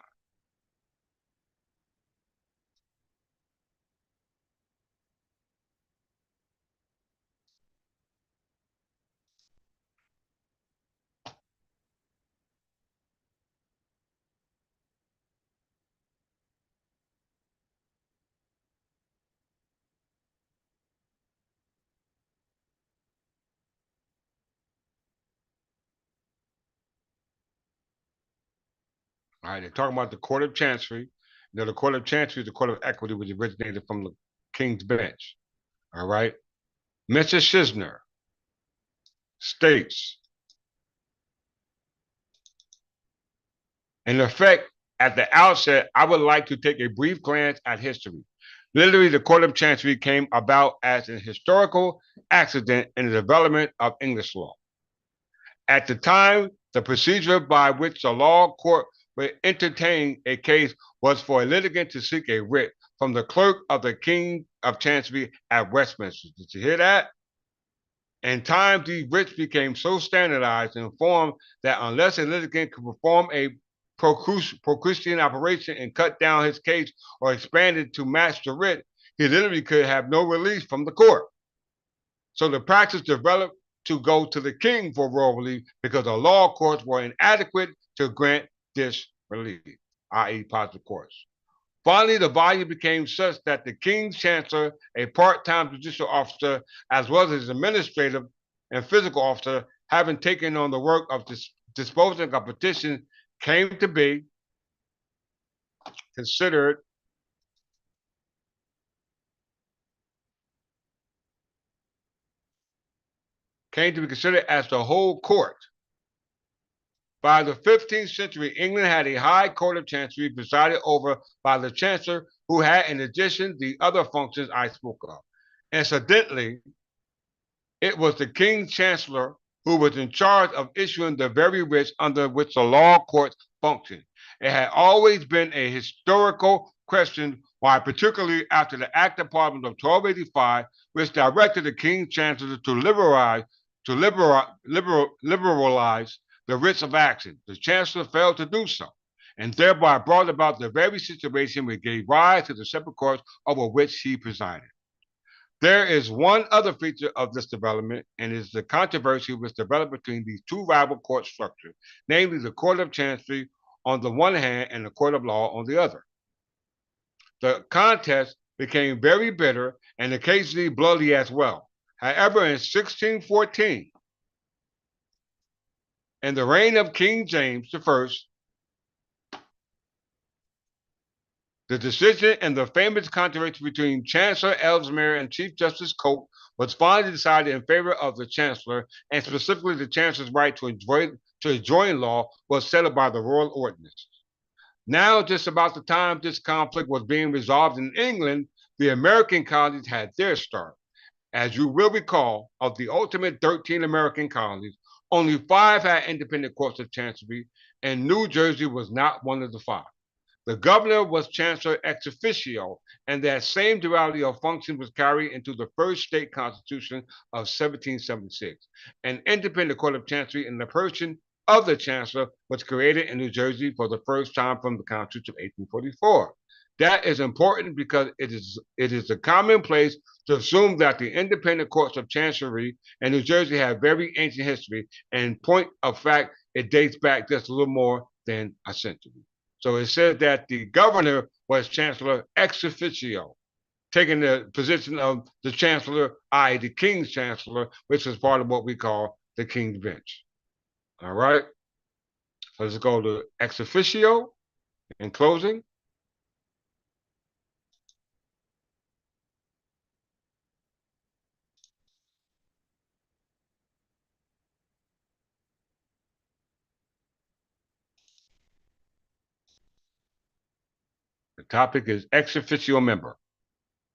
All right, they're talking about the Court of Chancery. You know, the Court of Chancery is the Court of Equity, which originated from the King's Bench. All right. Mr. Schisner states, in effect, at the outset, I would like to take a brief glance at history. Literally, the Court of Chancery came about as a historical accident in the development of English law. At the time, the procedure by which the law court would entertain a case was for a litigant to seek a writ from the clerk of the King of Chancery at Westminster. Did you hear that? In time, these writs became so standardized in form that unless a litigant could perform a procrustean operation and cut down his case or expand it to match the writ, he literally could have no relief from the court. So the practice developed to go to the king for royal relief because the law courts were inadequate to grant this relief, i.e. positive courts. Finally, the volume became such that the King's Chancellor, a part-time judicial officer, as well as his administrative and physical officer, having taken on the work of disposing of petitions, came to be considered as the whole court. By the 15th century, England had a high court of chancery presided over by the chancellor, who had, in addition, the other functions I spoke of. Incidentally, it was the king's chancellor who was in charge of issuing the very writs under which the law courts functioned. It had always been a historical question why, particularly after the Act of Parliament of 1285, which directed the king's chancellor to liberalize the writs of action, the chancellor failed to do so, and thereby brought about the very situation which gave rise to the separate courts over which he presided. There is one other feature of this development, and it is the controversy which developed between these two rival court structures, namely the Court of Chancery on the one hand and the Court of Law on the other. The contest became very bitter and occasionally bloody as well. However, in 1614, in the reign of King James I, the decision in the famous controversy between Chancellor Ellesmere and Chief Justice Coke was finally decided in favor of the Chancellor, and specifically the Chancellor's right to enjoin law was settled by the royal ordinances. Now, just about the time this conflict was being resolved in England, the American colonies had their start. As you will recall, of the ultimate 13 American colonies, only 5 had independent courts of chancery, and New Jersey was not one of the 5. The governor was chancellor ex officio, and that same duality of function was carried into the first state constitution of 1776. An independent court of chancery in the person of the chancellor was created in New Jersey for the first time from the Constitution of 1844. That is important because it is a commonplace to assume that the independent courts of chancery in New Jersey have very ancient history, and point of fact, it dates back just a little more than a century. So it says that the governor was chancellor ex officio, taking the position of the chancellor, i.e. the king's chancellor, which is part of what we call the king's bench. All right, so let's go to ex officio in closing. The topic is ex officio member.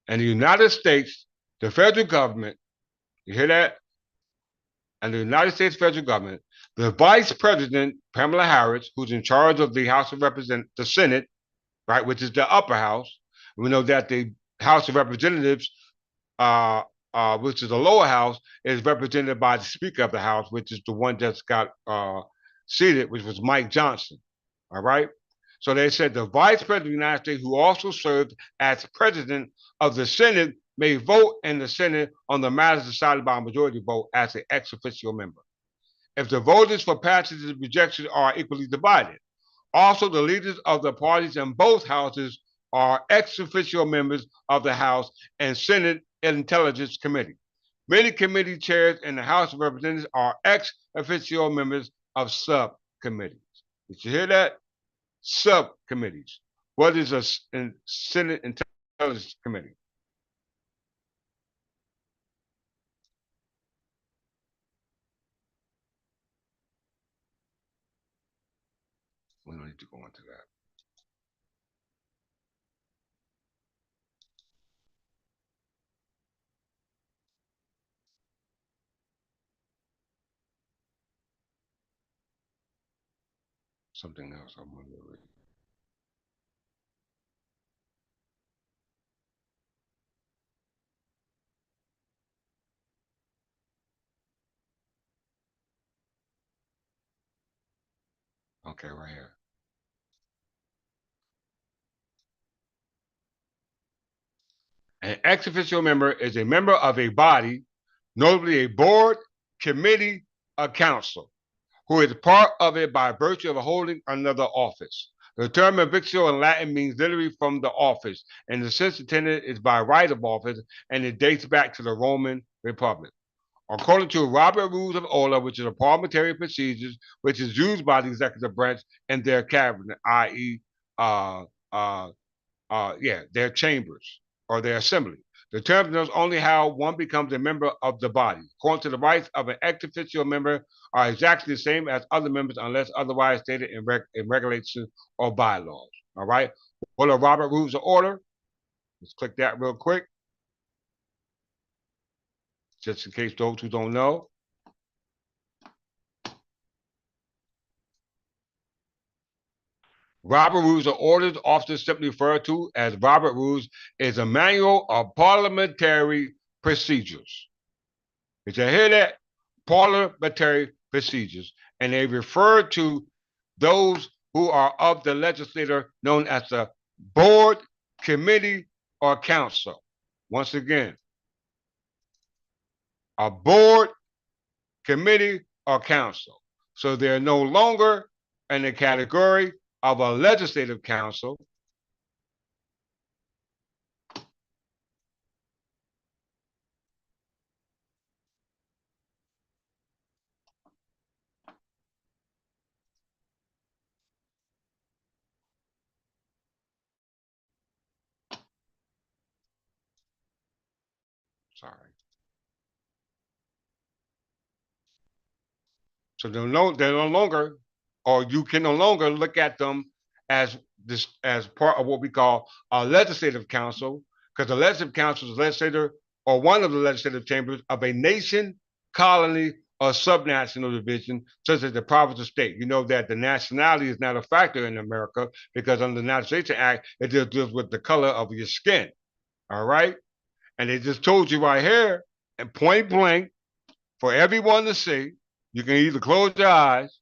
In the United States, the federal government, you hear that? And the United States federal government, the vice president, Pamela Harris, who's in charge of the House of Representatives, the Senate, right, which is the upper house. We know that the House of Representatives, which is the lower house, is represented by the Speaker of the House, which is the one that's got seated, which was Mike Johnson. All right. So they said the vice president of the United States, who also served as president of the Senate, may vote in the Senate on the matters decided by a majority vote as an ex officio member, if the voters for passage and rejection are equally divided. Also, the leaders of the parties in both houses are ex officio members of the House and Senate Intelligence Committee. Many committee chairs in the House of Representatives are ex officio members of subcommittees. Did you hear that? subcommittees. What is a Senate Intelligence Committee? We don't need to go into that. Something else I'm going to read. Okay, right here. An ex officio member is a member of a body, notably a board, committee, or council, who is part of it by virtue of holding another office. The term officio in Latin means literally from the office, and the sense intended is by right of office, and it dates back to the Roman Republic. According to Robert Rules of Order, which is a parliamentary procedures, which is used by the executive branch and their cabinet, i.e., their chambers or their assembly. The term knows only how one becomes a member of the body. According to the rights of an ex officio member are exactly the same as other members unless otherwise stated in regulations or bylaws. All right. What are Robert Rules of Order? Let's click that real quick. Just in case those who don't know. Robert Rules of Orders, often simply referred to as Robert Rules, is a manual of parliamentary procedures. Did you hear that? Parliamentary procedures. And they refer to those who are of the legislature known as the board, committee, or council. Once again, a board, committee, or council. So they're no longer in the category of a legislative council. Sorry. So they're no longer, or you can no longer look at them as part of what we call a legislative council, because the legislative council is legislator or one of the legislative chambers of a nation, colony, or subnational division, such as the province or state. You know that the nationality is not a factor in America because under the Naturalization Act, it just deals with the color of your skin. All right? And they just told you right here, and point blank, for everyone to see, you can either close your eyes,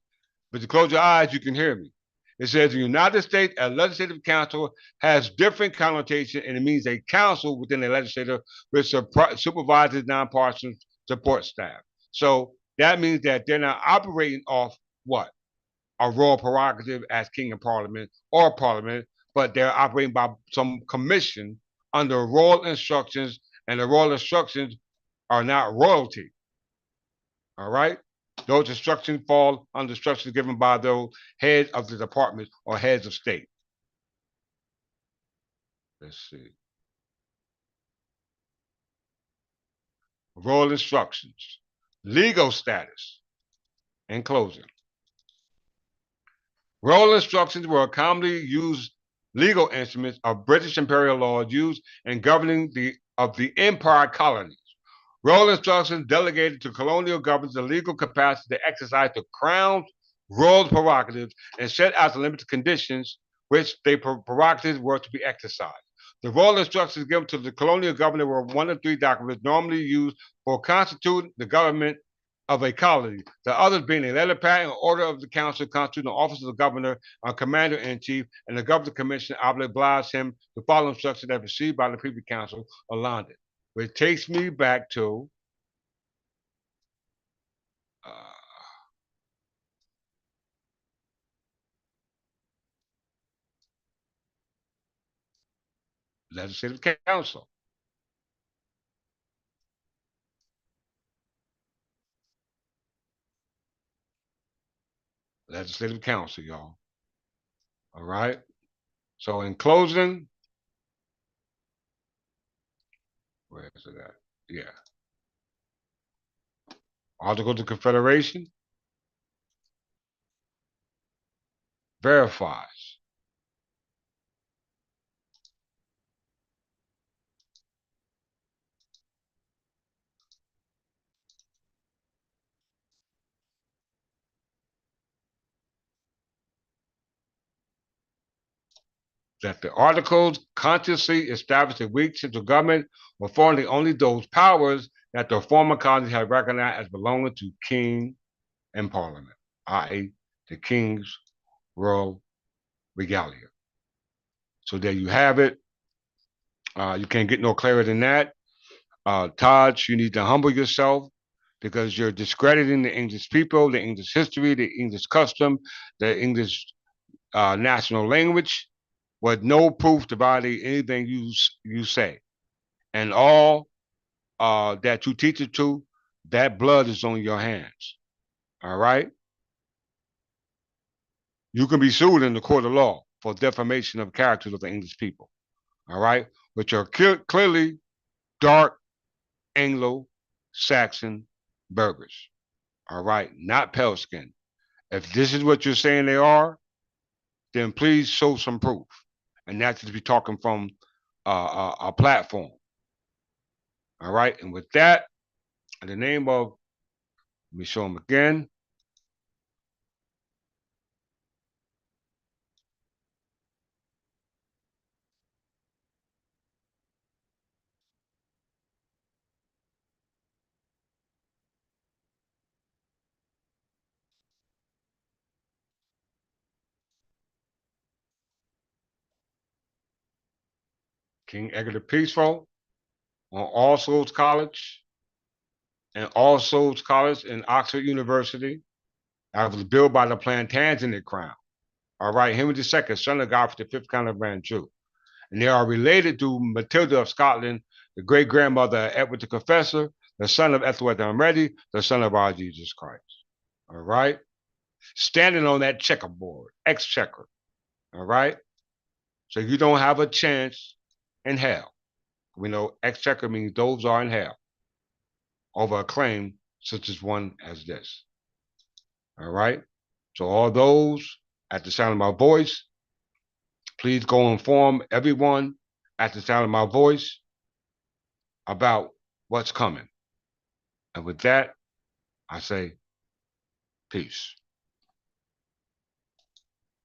but you close your eyes, you can hear me. It says the United States, a legislative council has different connotation, and it means a council within the legislature which supervises nonpartisan support staff. So that means that they're not operating off what? A royal prerogative as king of parliament or parliament, but they're operating by some commission under royal instructions, and the royal instructions are not royalty. All right? Those instructions fall under instructions given by those heads of the department or heads of state. Let's see. Royal instructions. Legal status. In closing. Royal instructions were commonly used legal instruments of British imperial law used in governing the empire colonies. Royal instructions delegated to colonial governments the legal capacity to exercise the crown's royal prerogatives and set out the limited conditions which the prerogatives were to be exercised. The royal instructions given to the colonial governor were one of three documents normally used for constituting the government of a colony, the others being a letter patent, order of the council constituting the office of the governor or commander-in-chief, and the governor commission obliged him to follow instructions that were received by the privy council of London. Which takes me back to legislative council. Legislative council, y'all. All right. So in closing, where is it at? Yeah. Articles of Confederation verifies that the Articles consciously established a weak central government, affording only those powers that the former colonies had recognized as belonging to king and parliament, i.e., the king's royal regalia. So there you have it. You can't get no clearer than that. Todd, you need to humble yourself because you're discrediting the English people, the English history, the English custom, the English national language, with no proof to validate anything you say. And all that you teach it to, that blood is on your hands. All right? You can be sued in the court of law for defamation of characters of the English people. All right? Which are clearly dark Anglo-Saxon Berbers. All right? Not pale skin. If this is what you're saying they are, then please show some proof. And that's to be talking from a platform. All right? And with that, in the name of, let me show them again. King Edgar the Peaceful on All Souls College and All Souls College and Oxford University. That was built by the Plantagenet crown. All right, Henry II, son of Godfrey V, Count of Anjou. And they are related to Matilda of Scotland, the great-grandmother of Edward the Confessor, the son of Æthelwold Already, the son of our Jesus Christ. All right? Standing on that checkerboard, exchequer. All right? So you don't have a chance in hell. We know exchequer means those are in hell over a claim such as one as this. All right? So all those at the sound of my voice, please go inform everyone at the sound of my voice about what's coming. And with that, I say peace.